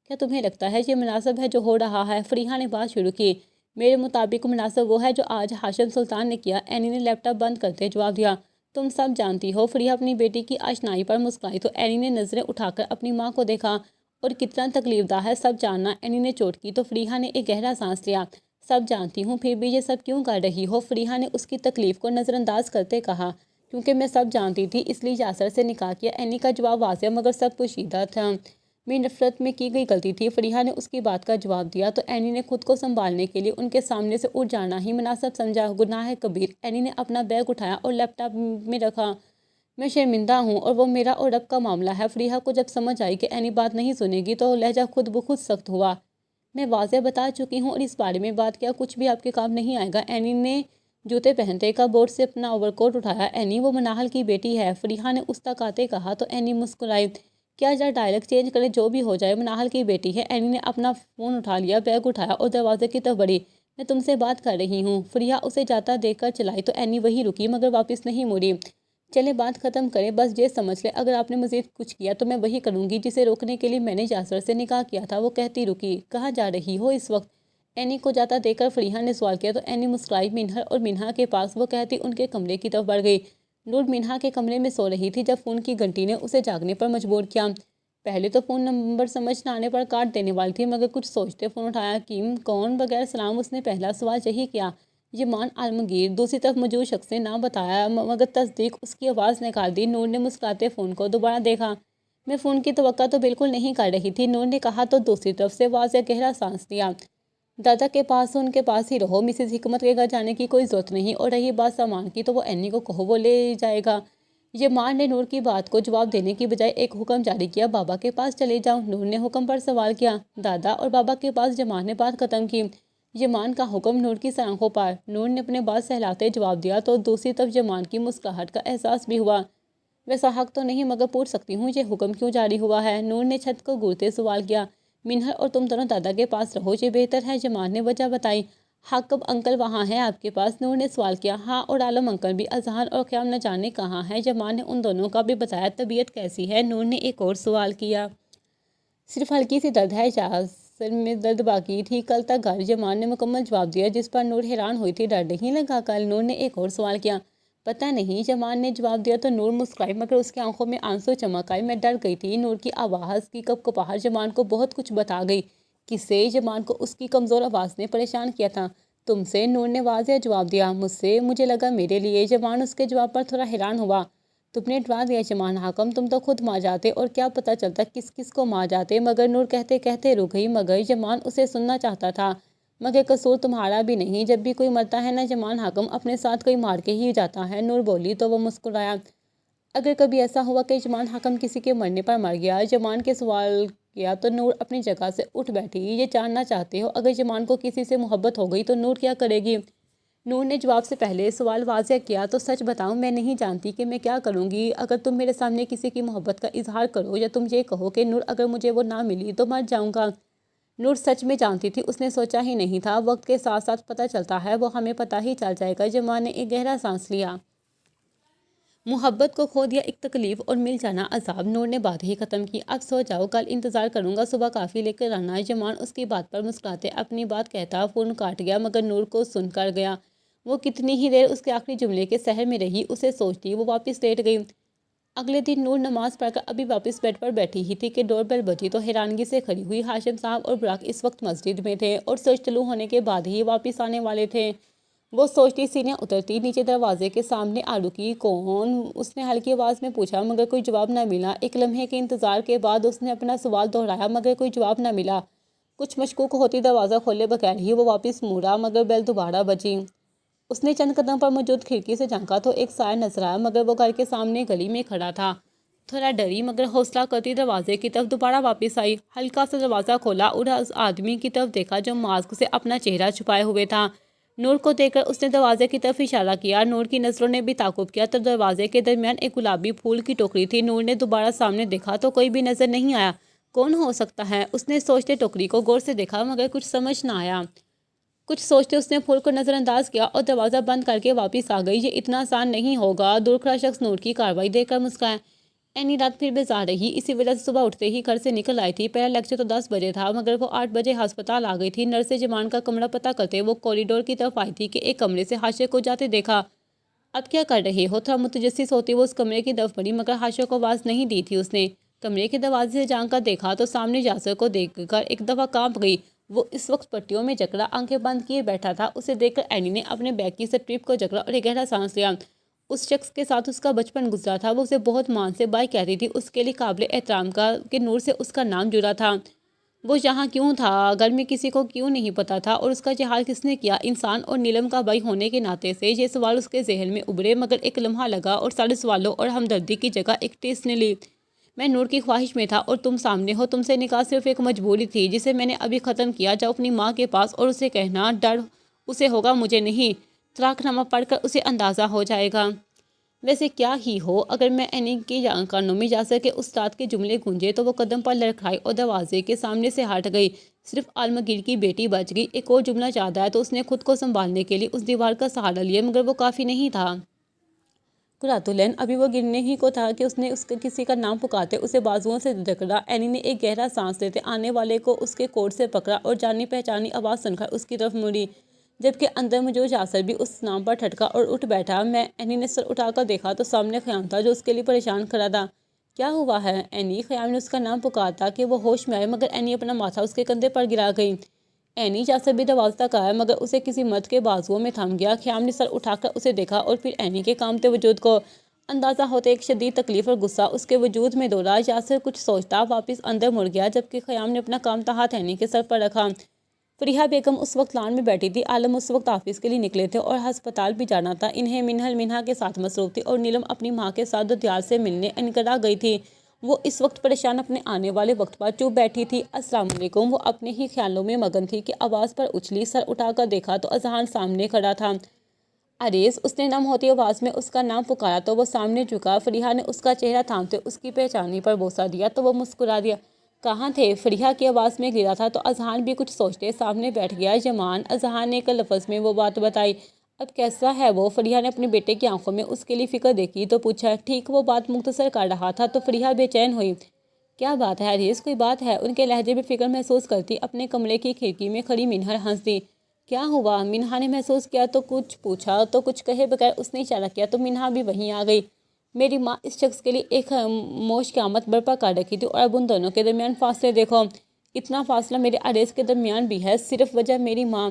Speaker 2: کیا تمہیں لگتا ہے یہ مناسب ہے جو ہو رہا ہے؟ فریحہ نے بات شروع کی۔ میرے مطابق مناسب وہ ہے جو آج ہاشم سلطان نے کیا، اینی نے لیپ ٹاپ بند کرتے جواب دیا۔ تم سب جانتی ہو۔ فریحہ اپنی بیٹی کی آشنائی پر مسکرائی تو اینی نے نظریں اٹھا کر اپنی ماں کو دیکھا۔ اور کتنا تکلیف دہ ہے سب جاننا، اینی نے چوٹ کی تو فریحہ نے ایک گہرا سانس لیا۔ سب جانتی ہوں، پھر بھی یہ سب کیوں کر رہی ہو؟ فریحہ نے اس کی تکلیف کو نظر انداز کرتے کہا۔ کیونکہ میں سب جانتی تھی اس لیے یاسر سے نکاح کیا۔ اینی کا جواب واضح مگر سب پوشیدہ تھا۔ میری نفرت میں کی گئی غلطی تھی، فریحہ نے اس کی بات کا جواب دیا تو اینی نے خود کو سنبھالنے کے لیے ان کے سامنے سے اٹھ جانا ہی مناسب سمجھا۔ گناہ کبیر۔ اینی نے اپنا بیگ اٹھایا اور لیپ ٹاپ میں رکھا۔ میں شرمندہ ہوں اور وہ میرا اور رب کا معاملہ ہے۔ فریحہ کو جب سمجھ آئی کہ اینی بات نہیں سنے گی تو لہجہ خود بخود سخت ہوا۔ میں واضح بتا چکی ہوں اور اس بارے میں بات کیا کچھ بھی آپ کے کام نہیں آئے گا۔ اینی نے جوتے پہنتے کا بورڈ سے اپنا اوور کوٹ اٹھایا۔ اینی وہ منہل کی بیٹی ہے، فریحہ نے اس تک آتے کہا تو اینی مسکرائی۔ کیا ذرا ڈائلیکٹ چینج کرے، جو بھی ہو جائے، منہل کی بیٹی ہے۔ اینی نے اپنا فون اٹھا لیا، بیگ اٹھایا اور دروازے کی طرف بڑھی۔ میں تم سے بات کر رہی ہوں۔ فریحہ اسے جاتا دیکھ کر چلائی تو اینی وہیں رکی مگر واپس نہیں مڑی۔ چلیں بات ختم کریں، بس یہ سمجھ لیں اگر آپ نے مزید کچھ کیا تو میں وہی کروں گی جسے روکنے کے لیے میں نے یاسر سے نکاح کیا تھا۔ وہ کہتی رکی۔ کہاں جا رہی ہو اس وقت؟ اینی کو جاتا دیکھ کر فریحہ نے سوال کیا تو اینی مسکرائی۔ منہل اور منہا کے پاس، وہ کہتی ان کے کمرے کی طرف بڑھ گئی۔ نور منہا کے کمرے میں سو رہی تھی جب فون کی گھنٹی نے اسے جاگنے پر مجبور کیا۔ پہلے تو فون نمبر سمجھ نہ آنے پر کاٹ دینے والی تھی مگر کچھ سوچتے فون اٹھایا۔ کیم کون؟ بغیر سلام اس نے پہلا سوال یہی کیا۔ یمان عالمگیر۔ دوسری طرف موجود شخص نے نام بتایا مگر تصدیق اس کی آواز نکال دی۔ نور نے مسکراتے فون کو دوبارہ دیکھا۔ میں فون کی توقع تو بالکل نہیں کر رہی تھی، نور نے کہا تو دوسری طرف سے واضح گہرا سانس لیا۔ دادا کے پاس ہو، ان کے پاس ہی رہو، مسز حکمت کے گھر جانے کی کوئی ضرورت نہیں، اور رہی بات سامان کی تو وہ اینی کو کہو وہ لے جائے گا۔ یمان نے نور کی بات کو جواب دینے کی بجائے ایک حکم جاری کیا، بابا کے پاس چلے جاؤ۔ نور نے حکم پر سوال کیا۔ دادا اور بابا کے پاس؟ یمان نے بات ختم کی۔ یمان کا حکم نور کی سانخوں پر۔ نور نے اپنے بال سہلاتے جواب دیا تو دوسری طرف یمان کی مسکراہٹ کا احساس بھی ہوا۔ ویسا حق تو نہیں مگر پوچھ سکتی ہوں یہ حکم کیوں جاری ہوا ہے؟ نور نے چھت کو گھورتے سوال کیا۔ منہل اور تم دونوں دادا کے پاس رہو، یہ بہتر ہے، یمان نے وجہ بتائی۔ حاکم انکل وہاں ہیں آپ کے پاس؟ نور نے سوال کیا۔ ہاں، اور عالم انکل بھی۔ اذہان اور قیام نہ جانے کہاں ہیں؟ یمان نے ان دونوں کا بھی بتایا۔ طبیعت کیسی ہے؟ نور نے ایک اور سوال کیا۔ صرف ہلکی سی درد ہے، یاسر میں درد باقی تھی کل تک گھر۔ یمان نے مکمل جواب دیا جس پر نور حیران ہوئی تھی۔ ڈر نہیں لگا کل؟ نور نے ایک اور سوال کیا۔ پتہ نہیں، یمان نے جواب دیا تو نور مسکرائی مگر اس کی آنکھوں میں آنسو چمک آئے۔ میں ڈر گئی تھی۔ نور کی آواز کی کپکپاہٹ یمان کو بہت کچھ بتا گئی۔ کس سے؟ یمان کو اس کی کمزور آواز نے پریشان کیا تھا۔ تم سے، نور نے واضح جواب دیا۔ مجھ سے؟ مجھے لگا میرے لیے۔ یمان اس کے جواب پر تھوڑا حیران ہوا۔ تم نے ڈرا دیا یمان حاکم، تم تو خود مار جاتے اور کیا پتہ چلتا کس کس کو مار جاتے۔ مگر نور کہتے کہتے رک گئی مگر یمان اسے سننا چاہتا تھا۔ مگر قصور تمہارا بھی نہیں، جب بھی کوئی مرتا ہے نا یمان حاکم، اپنے ساتھ کوئی مار کے ہی جاتا ہے۔ نور بولی تو وہ مسکرایا۔ اگر کبھی ایسا ہوا کہ یمان حاکم کسی کے مرنے پر مر گیا؟ یمان کے سوال کیا تو نور اپنی جگہ سے اٹھ بیٹھی۔ یہ جاننا چاہتے ہو اگر یمان کو کسی سے محبت ہو گئی تو نور کیا کرے گی؟ نور نے جواب سے پہلے سوال واضح کیا، تو سچ بتاؤں میں نہیں جانتی کہ میں کیا کروں گی اگر تم میرے سامنے کسی کی محبت کا اظہار کرو، یا تم یہ کہو کہ نور اگر مجھے وہ نہ ملی تو مر جاؤں گا۔ نور سچ میں جانتی تھی، اس نے سوچا ہی نہیں تھا۔ وقت کے ساتھ ساتھ پتہ چلتا ہے، وہ ہمیں پتہ ہی چل جائے گا۔ جمال نے ایک گہرا سانس لیا۔ محبت کو کھو دیا ایک تکلیف اور مل جانا عذاب۔ نور نے بات ہی ختم کی۔ اب سو جاؤ، کل انتظار کروں گا، صبح کافی لے کر آنا۔ جمال اس کی بات پر مسکراتے اپنی بات کہتا فون کاٹ گیا، مگر نور کو سن کر گیا۔ وہ کتنی ہی دیر اس کے آخری جملے کے سحر میں رہی، اسے سوچتی وہ واپس لیٹ گئی۔ اگلے دن نور نماز پڑھ کر ابھی واپس بیڈ پر بیٹھی ہی تھی کہ ڈور بیل بجی تو حیرانگی سے کھڑی ہوئی۔ ہاشم صاحب اور براق اس وقت مسجد میں تھے اور سورج طلوع ہونے کے بعد ہی واپس آنے والے تھے۔ وہ سوچتی سینیاں اترتی نیچے دروازے کے سامنے آ رکی۔ کون؟ اس نے ہلکی آواز میں پوچھا، مگر کوئی جواب نہ ملا۔ ایک لمحے کے انتظار کے بعد اس نے اپنا سوال دہرایا، مگر کوئی جواب نہ ملا۔ کچھ مشکوک ہوتی دروازہ کھولے بغیر ہی وہ واپس مڑا، مگر بیل دوبارہ بجی۔ اس نے چند قدم پر موجود کھڑکی سے جھانکا تو ایک سایہ نظر آیا، مگر وہ گھر کے سامنے گلی میں کھڑا تھا۔ تھوڑا ڈری مگر حوصلہ کرتی دروازے کی طرف دوبارہ واپس آئی۔ ہلکا سا دروازہ کھولا اور اس آدمی کی طرف دیکھا جو ماسک سے اپنا چہرہ چھپائے ہوئے تھا۔ نور کو دیکھ کر اس نے دروازے کی طرف اشارہ کیا۔ نور کی نظروں نے بھی تعاقب کیا تو دروازے کے درمیان ایک گلابی پھول کی ٹوکری تھی۔ نور نے دوبارہ سامنے دیکھا تو کوئی بھی نظر نہیں آیا۔ کون ہو سکتا ہے؟ اس نے سوچتے ٹوکری کو غور سے دیکھا، مگر کچھ سمجھ نہ آیا۔ کچھ سوچتے اس نے پھول کو نظر انداز کیا اور دروازہ بند کر کے واپس آ گئی۔ یہ اتنا آسان نہیں ہوگا۔ دور کھڑا شخص نور کی کارروائی دیکھ کر مسکرایا۔ اینی رات پھر بیزار رہی، اسی وجہ سے صبح اٹھتے ہی گھر سے نکل آئی تھی۔ پہلا لیکچر تو 10 بجے تھا، مگر وہ 8 بجے ہسپتال آ گئی تھی۔ نرس سے جمان کا کمرہ پتہ کرتے وہ کوریڈور کی طرف آئی تھی کہ ایک کمرے سے ہاشم کو جاتے دیکھا۔ اب کیا کر رہے ہو؟ تھوڑا متجسس ہوتی وہ اس کمرے کی طرف بڑھی، مگر ہاشم کو آواز نہیں دی تھی اس نے۔ کمرے کے دروازے سے جھانک کر دیکھا تو سامنے یاسر کو دیکھ کر ایک دفعہ کانپ گئی۔ وہ اس وقت پٹیوں میں جکڑا آنکھیں بند کیے بیٹھا تھا۔ اسے دیکھ کر اینی نے اپنے بیگ کی سٹرپ کو جکڑا اور ایک گہرا سانس لیا۔ اس شخص کے ساتھ اس کا بچپن گزرا تھا، وہ اسے بہت مان سے بائی کہتی تھی۔ اس کے لیے قابل احترام کا کہ نور سے اس کا نام جڑا تھا۔ وہ یہاں کیوں تھا؟ گھر میں کسی کو کیوں نہیں پتا تھا؟ اور اس کا جہاد کس نے کیا؟ انسان اور نیلم کا بھائی ہونے کے ناطے سے یہ سوال اس کے ذہن میں ابھرے، مگر ایک لمحہ لگا اور سارے سوالوں اور ہمدردی کی جگہ ایک ٹیس نے لی۔ میں نور کی خواہش میں تھا اور تم سامنے ہو۔ تم سے نکاح صرف ایک مجبوری تھی جسے میں نے ابھی ختم کیا۔ جاؤ اپنی ماں کے پاس اور اسے کہنا، ڈر اسے ہوگا مجھے نہیں، طلاق نامہ پڑھ کر اسے اندازہ ہو جائے گا۔ ویسے کیا ہی ہو؟ اگر میں اینی کے کانوں میں یاسر کے استاد کے جملے گونجے تو وہ قدم پر لڑکھڑائی اور دروازے کے سامنے سے ہٹ گئی۔ صرف عالمگیر کی بیٹی بچ گئی۔ ایک اور جملہ یاد آیا تو اس نے خود کو سنبھالنے کے لیے اس دیوار کا سہارا لیا، مگر وہ کافی نہیں تھا۔ قرۃ-العین ابھی وہ گرنے ہی کو تھا کہ اس نے کسی کا نام پکارتے اسے بازوؤں سے جکڑا۔ اینی نے ایک گہرا سانس لیتے آنے والے کو اس کے کوٹ سے پکڑا اور جانی پہچانی آواز سن کر اس کی طرف مڑی، جبکہ اندر موجود یاسر بھی اس نام پر ٹھٹکا اور اٹھ بیٹھا۔ اینی نے سر اٹھا کر دیکھا تو سامنے خیام تھا جو اس کے لیے پریشان کھڑا تھا۔ کیا ہوا ہے اینی؟ خیام نے اس کا نام پکارا کہ وہ ہوش میں آئے، مگر اینی اپنا ماتھا اس کے کندھے پر گرا گئی۔ اینی، یاسر بھی دروازے تک آیا، مگر اسے کسی مرد کے بازوؤں میں تھم گیا۔ خیام نے سر اٹھا کر اسے دیکھا اور پھر اینی کے کانپتے وجود کو۔ اندازہ ہوتے ایک شدید تکلیف اور غصہ اس کے وجود میں دوڑا۔ یاسر کچھ سوچتا واپس اندر مڑ گیا، جبکہ خیام نے اپنا کانپتا ہاتھ اینی کے سر پر رکھا۔ فریحہ بیگم اس وقت لان میں بیٹھی تھی۔ عالم اس وقت آفس کے لیے نکلے تھے اور ہسپتال بھی جانا تھا۔ انہیں منہل منہا کے ساتھ مصروف تھی اور نیلم اپنی ماں کے ساتھ ددیال سے ملنے انقرہ گئی تھی۔ وہ اس وقت پریشان اپنے آنے والے وقت پر چپ بیٹھی تھی۔ السلام علیکم۔ وہ اپنے ہی خیالوں میں مگن تھی کہ آواز پر اچھلی، سر اٹھا کر دیکھا تو اذہان سامنے کھڑا تھا۔ عریض، اس نے نم ہوتی آواز میں اس کا نام پکارا تو وہ سامنے جھکا۔ فریحہ نے اس کا چہرہ تھامتے اس کی پہچانی پر بوسہ دیا تو وہ مسکرا دیا۔ کہاں تھے؟ فریحہ کی آواز میں گرا تھا تو اذہان بھی کچھ سوچتے سامنے بیٹھ گیا۔ یمان، اذہان نے ایک لفظ میں وہ بات بتائی۔ اب کیسا ہے وہ؟ فریحہ نے اپنے بیٹے کی آنکھوں میں اس کے لیے فکر دیکھی تو پوچھا۔ ٹھیک، وہ بات مختصر کر رہا تھا تو فریحہ بے چین ہوئی۔ کیا بات ہے عریض؟ کوئی بات ہے؟ ان کے لہجے میں فکر محسوس کرتی اپنے کمرے کی کھڑکی میں کھڑی منہل ہنس دی۔ کیا ہوا؟ منہا نے محسوس کیا تو کچھ پوچھا تو کچھ کہے بغیر اس نے اشارہ کیا تو منہا بھی وہیں آ گئی۔ میری ماں اس شخص کے لیے ایک موش قیامت برپا کر رکھی تھی اور اب ان دونوں کے درمیان فاصلے دیکھو۔ اتنا فاصلہ میرے عریض کے درمیان بھی ہے، صرف وجہ میری ماں۔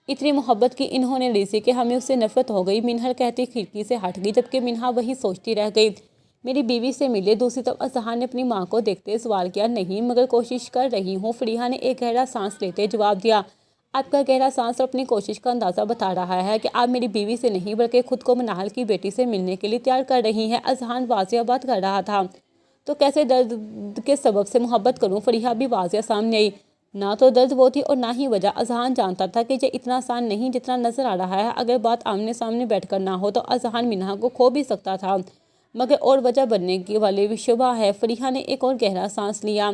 Speaker 2: اتنی محبت کی انہوں نے ریسی کہ ہمیں اس سے نفرت ہو گئی، منہل کہتی کھڑکی سے ہٹ گئی، جبکہ منہا وہی سوچتی رہ گئی۔ میری بیوی سے ملے؟ دوسری طرف اذہان نے اپنی ماں کو دیکھتے سوال کیا۔ نہیں، مگر کوشش کر رہی ہوں، فریحہ نے ایک گہرا سانس لیتے جواب دیا۔ آپ کا گہرا سانس اور اپنی کوشش کا اندازہ بتا رہا ہے کہ آپ میری بیوی سے نہیں بلکہ خود کو منہل کی بیٹی سے ملنے کے لیے تیار کر رہی ہیں۔ اذہان واضح بات کر رہا تھا۔ تو کیسے درد کے سبب سے محبت کروں؟ فریحہ بھی واضح سامنے آئی۔ نہ تو درد وہ تھی اور نہ ہی وجہ۔ اذہان جانتا تھا کہ یہ اتنا آسان نہیں جتنا نظر آ رہا ہے۔ اگر بات آمنے سامنے بیٹھ کر نہ ہو تو اذہان منہا کو کھو بھی سکتا تھا، مگر اور وجہ بننے کی والی بھی شبہ ہے۔ فریحہ نے ایک اور گہرا سانس لیا۔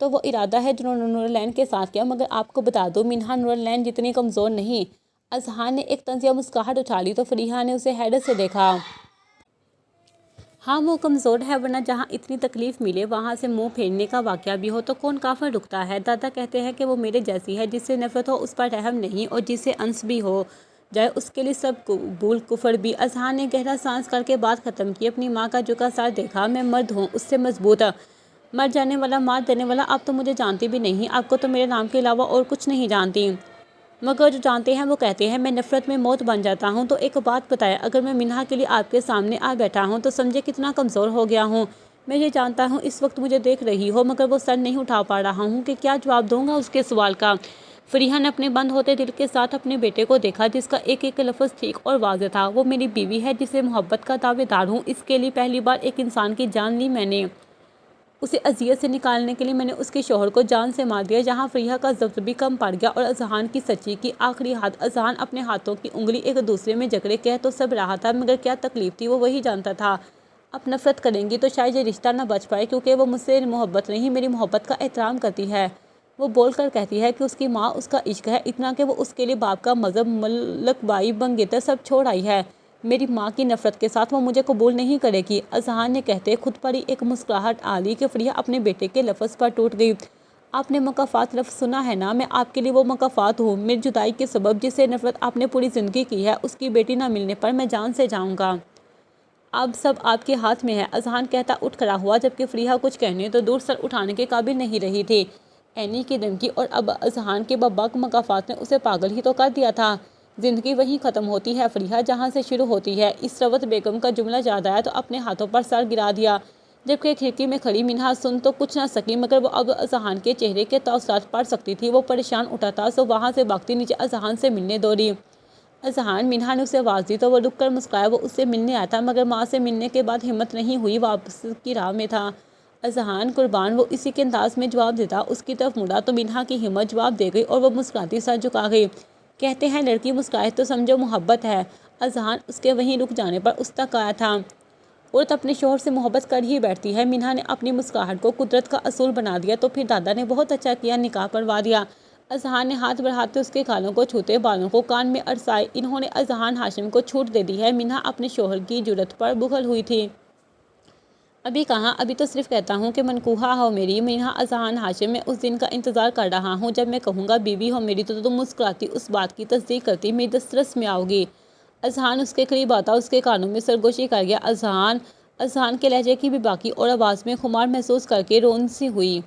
Speaker 2: تو وہ ارادہ ہے جو نورالعین کے ساتھ کیا، مگر آپ کو بتا دوں منہا نورالعین جتنی کمزور نہیں۔ اذہان نے ایک طنزیہ مسکراہٹ اچھالی تو فریحہ نے اسے حیرت سے دیکھا۔ ہاں وہ کمزور ہے، ورنہ جہاں اتنی تکلیف ملے وہاں سے منہ پھیرنے کا واقعہ بھی ہو تو کون کافر رکتا ہے؟ دادا کہتے ہیں کہ وہ میرے جیسی ہے، جس سے نفرت ہو اس پر رحم نہیں، اور جس سے انس بھی ہو جائے اس کے لیے سب قبول، کفر بھی۔ اذہان نے گہرا سانس کر کے بات ختم کی۔ اپنی ماں کا جھکا سر دیکھا۔ میں مرد ہوں، اس سے مضبوط، مر جانے والا، مار دینے والا۔ آپ تو مجھے جانتی بھی نہیں، آپ کو تو میرے نام کے علاوہ اور کچھ نہیں جانتی، مگر جو جانتے ہیں وہ کہتے ہیں میں نفرت میں موت بن جاتا ہوں۔ تو ایک بات بتائیں، اگر میں منہا کے لیے آپ کے سامنے آ بیٹھا ہوں تو سمجھے کتنا کمزور ہو گیا ہوں۔ میں یہ جانتا ہوں اس وقت مجھے دیکھ رہی ہو، مگر وہ سر نہیں اٹھا پا رہا ہوں کہ کیا جواب دوں گا اس کے سوال کا۔ فریحہ نے اپنے بند ہوتے دل کے ساتھ اپنے بیٹے کو دیکھا، جس کا ایک ایک لفظ ٹھیک اور واضح تھا۔ وہ میری بیوی ہے، جسے محبت کا دعوے دار ہوں۔ اس کے لیے پہلی بار ایک انسان کی جان لی میں نے۔ اسے اذیت سے نکالنے کے لیے میں نے اس کے شوہر کو جان سے مار دیا۔ جہاں فریحہ کا ضبط بھی کم پڑ گیا اور اذہان کی سچی کی آخری حد۔ اذہان اپنے ہاتھوں کی انگلی ایک دوسرے میں جکڑے کہہ تو سب رہا تھا، مگر کیا تکلیف تھی وہ وہی جانتا تھا۔ اب نفرت کریں گی تو شاید یہ رشتہ نہ بچ پائے، کیونکہ وہ مجھ سے محبت نہیں، میری محبت کا احترام کرتی ہے۔ وہ بول کر کہتی ہے کہ اس کی ماں اس کا عشق ہے، اتنا کہ وہ اس کے لیے باپ کا مذہب، ملک، بھائی، منگیتر سب چھوڑ آئی ہے۔ میری ماں کی نفرت کے ساتھ وہ مجھے قبول نہیں کرے گی۔ اذہان نے کہتے خود پر ہی ایک مسکراہٹ آ لی کہ فریحہ اپنے بیٹے کے لفظ پر ٹوٹ گئی۔ آپ نے مکافات لفظ سنا ہے نا، میں آپ کے لیے وہ مکافات ہوں۔ میری جدائی کے سبب جس سے نفرت آپ نے پوری زندگی کی ہے، اس کی بیٹی نہ ملنے پر میں جان سے جاؤں گا۔ اب سب آپ کے ہاتھ میں ہے۔ اذہان کہتا اٹھ کھڑا ہوا، جبکہ فریحہ کچھ کہنے تو دور سر اٹھانے کے قابل نہیں رہی تھی۔ اینی کی دھمکی اور اب اذہان کے باباک مکافات نے اسے پاگل ہی تو کر دیا تھا۔ زندگی وہیں ختم ہوتی ہے فریحہ جہاں سے شروع ہوتی ہے۔ اسروت بیگم کا جملہ یاد آیا تو اپنے ہاتھوں پر سر گرا دیا، جبکہ کھڑکی میں کھڑی منہا سن تو کچھ نہ سکی، مگر وہ اب اذہان کے چہرے کے تاثرات پڑھ سکتی تھی۔ وہ پریشان اٹھا تھا سو وہاں سے بھاگتی نیچے اذہان سے ملنے دوڑی۔ اذہان، منہا نے اسے آواز دی تو وہ رک کر مسکرایا۔ وہ اس سے ملنے آیا تھا، مگر ماں سے ملنے کے بعد ہمت نہیں ہوئی، واپس کی راہ میں تھا۔ اذہان قربان، وہ اسی کے انداز میں جواب دیتا اس کی طرف مڑا تو منہا کی ہمت جواب دے گئی اور وہ مسکراتی سر جھکا گئی۔ کہتے ہیں لڑکی مسکرائے تو سمجھو محبت ہے۔ اذہان اس کے وہیں رک جانے پر اس تک آیا تھا۔ عورت اپنے شوہر سے محبت کر ہی بیٹھتی ہے۔ منہا نے اپنی مسکراہٹ کو قدرت کا اصول بنا دیا تو پھر دادا نے بہت اچھا کیا، نکاح پڑھوا دیا۔ اذہان نے ہاتھ بڑھاتے اس کے گالوں کو چھوتے، بالوں کو کان میں اڑسائے۔ انہوں نے اذہان ہاشم کو چھوٹ دے دی ہے۔ منہا اپنے شوہر کی جرأت پر بخل ہوئی تھی۔ ابھی کہاں، ابھی تو صرف کہتا ہوں کہ منقوحہ ہو میری۔ منہا، اذہان ہاشم، میں اس دن کا انتظار کر رہا ہوں جب میں کہوں گا بیوی ہو میری تو تم مسکراتی اس بات کی تصدیق کرتی میری دسترس میں آؤ گی۔ اذہان اس کے قریب آتا اس کے کانوں میں سرگوشی کر گیا۔ اذہان کے لہجے کی بھی باقی اور آواز میں خمار محسوس کر کے رون سی ہوئی۔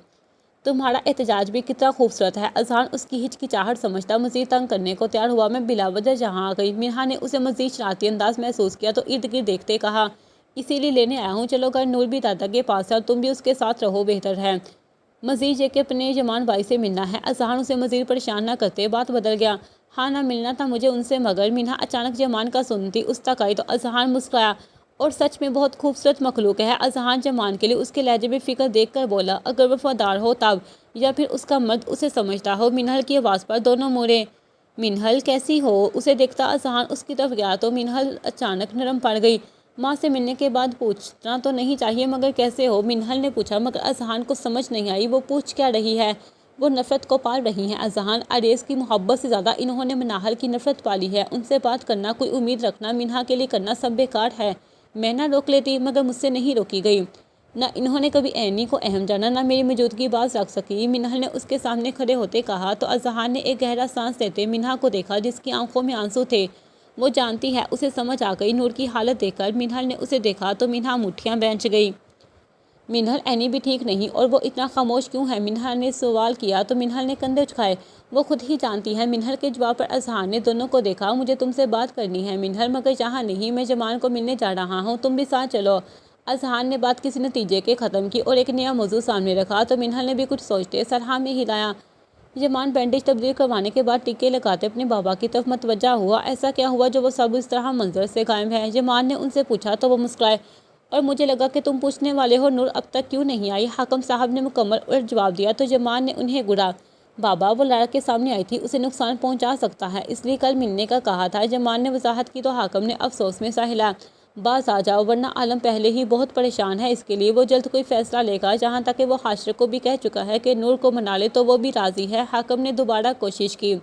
Speaker 2: تمہارا احتجاج بھی کتنا خوبصورت ہے۔ اذہان اس کی ہچکچاہٹ سمجھتا مزید تنگ کرنے کو تیار ہوا۔ میں بلا وجہ یہاں آ گئی۔ منہا نے اسے مزید شرارتی انداز محسوس کیا تو ارد گرد دیکھتے کہا، اسی لیے لینے آیا ہوں۔ چلو گھر، نور بھی دادا کے پاس ہے اور تم بھی اس کے ساتھ رہو، بہتر ہے۔ مزید یہ کہ اپنے جمان بھائی سے ملنا ہے۔ اذہان اسے مزید پریشان نہ کرتے بات بدل گیا، ہاں نہ ملنا تھا مجھے ان سے، مگر منہا اچانک جمان کا سنتی اس تک آئی تو اذہان مسکرایا، اور سچ میں بہت خوبصورت مخلوق ہے۔ اذہان جمان کے لیے اس کے لہجے میں فکر دیکھ کر بولا، اگر وفادار ہو تب، یا پھر اس کا مرد اسے سمجھتا ہو۔ منہل کی آواز پر دونوں مڑے۔ منہل کیسی ہو؟ اسے دیکھتا اذہان اس کی طرف گیا تو منہل اچانک نرم پڑ گئی۔ ماں سے ملنے کے بعد پوچھنا تو نہیں چاہیے مگر کیسے ہو؟ منہل نے پوچھا، مگر اذہان کو سمجھ نہیں آئی وہ پوچھ کیا رہی ہے۔ وہ نفرت کو پال رہی ہیں اذہان، عریض کی محبت سے زیادہ انہوں نے منہل کی نفرت پالی ہے۔ ان سے بات کرنا، کوئی امید رکھنا منہا کے لیے کرنا سب بیکار ہے۔ میں نہ روک لیتی، مگر مجھ سے نہیں روکی گئی۔ نہ انہوں نے کبھی اینی کو اہم جانا، نہ میری موجودگی باز رکھ سکی، منہل نے اس کے سامنے کھڑے ہوتے کہا تو اذہان نے ایک گہرا سانس لیتے منہا کو دیکھا جس کی آنکھوں میں آنسو تھے۔ وہ جانتی ہے، اسے سمجھ آ گئی۔ نور کی حالت دیکھ کر منہل نے اسے دیکھا تو منہا مٹھیاں بھینچ گئی۔ منہل، اینی بھی ٹھیک نہیں، اور وہ اتنا خاموش کیوں ہے؟ منہل نے سوال کیا تو منہل نے کندھے اٹھائے، وہ خود ہی جانتی ہے۔ منہل کے جواب پر اذہان نے دونوں کو دیکھا، مجھے تم سے بات کرنی ہے منہل، مگر یہاں نہیں، میں جمان کو ملنے جا رہا ہوں، تم بھی ساتھ چلو۔ اذہان نے بات کسی نتیجے کے ختم کی اور ایک نیا موضوع سامنے رکھا تو منہل نے بھی کچھ سوچتے سر ہاں میں ہلایا۔ جمان بینڈیج تبدیل کروانے کے بعد ٹکے لگاتے اپنے بابا کی طرف متوجہ ہوا۔ ایسا کیا ہوا جو وہ سب اس طرح منظر سے قائم ہے؟ جمان نے ان سے پوچھا تو وہ مسکرائے، اور مجھے لگا کہ تم پوچھنے والے ہو نور اب تک کیوں نہیں آئی؟ حاکم صاحب نے مکمل الٹ جواب دیا تو جمان نے انہیں گڑا، بابا وہ لڑک کے سامنے آئی تھی، اسے نقصان پہنچا سکتا ہے، اس لیے کل ملنے کا کہا تھا۔ جمال نے وضاحت کی تو حاکم نے افسوس میں سہ ہلایا۔ باز آ جاؤ ورنہ عالم پہلے ہی بہت پریشان ہے، اس کے لیے وہ جلد کوئی فیصلہ لے گا۔ جہاں تک کہ وہ حاشر کو بھی کہہ چکا ہے کہ نور کو منا لے تو وہ بھی راضی ہے۔ حاکم نے دوبارہ کوشش کی۔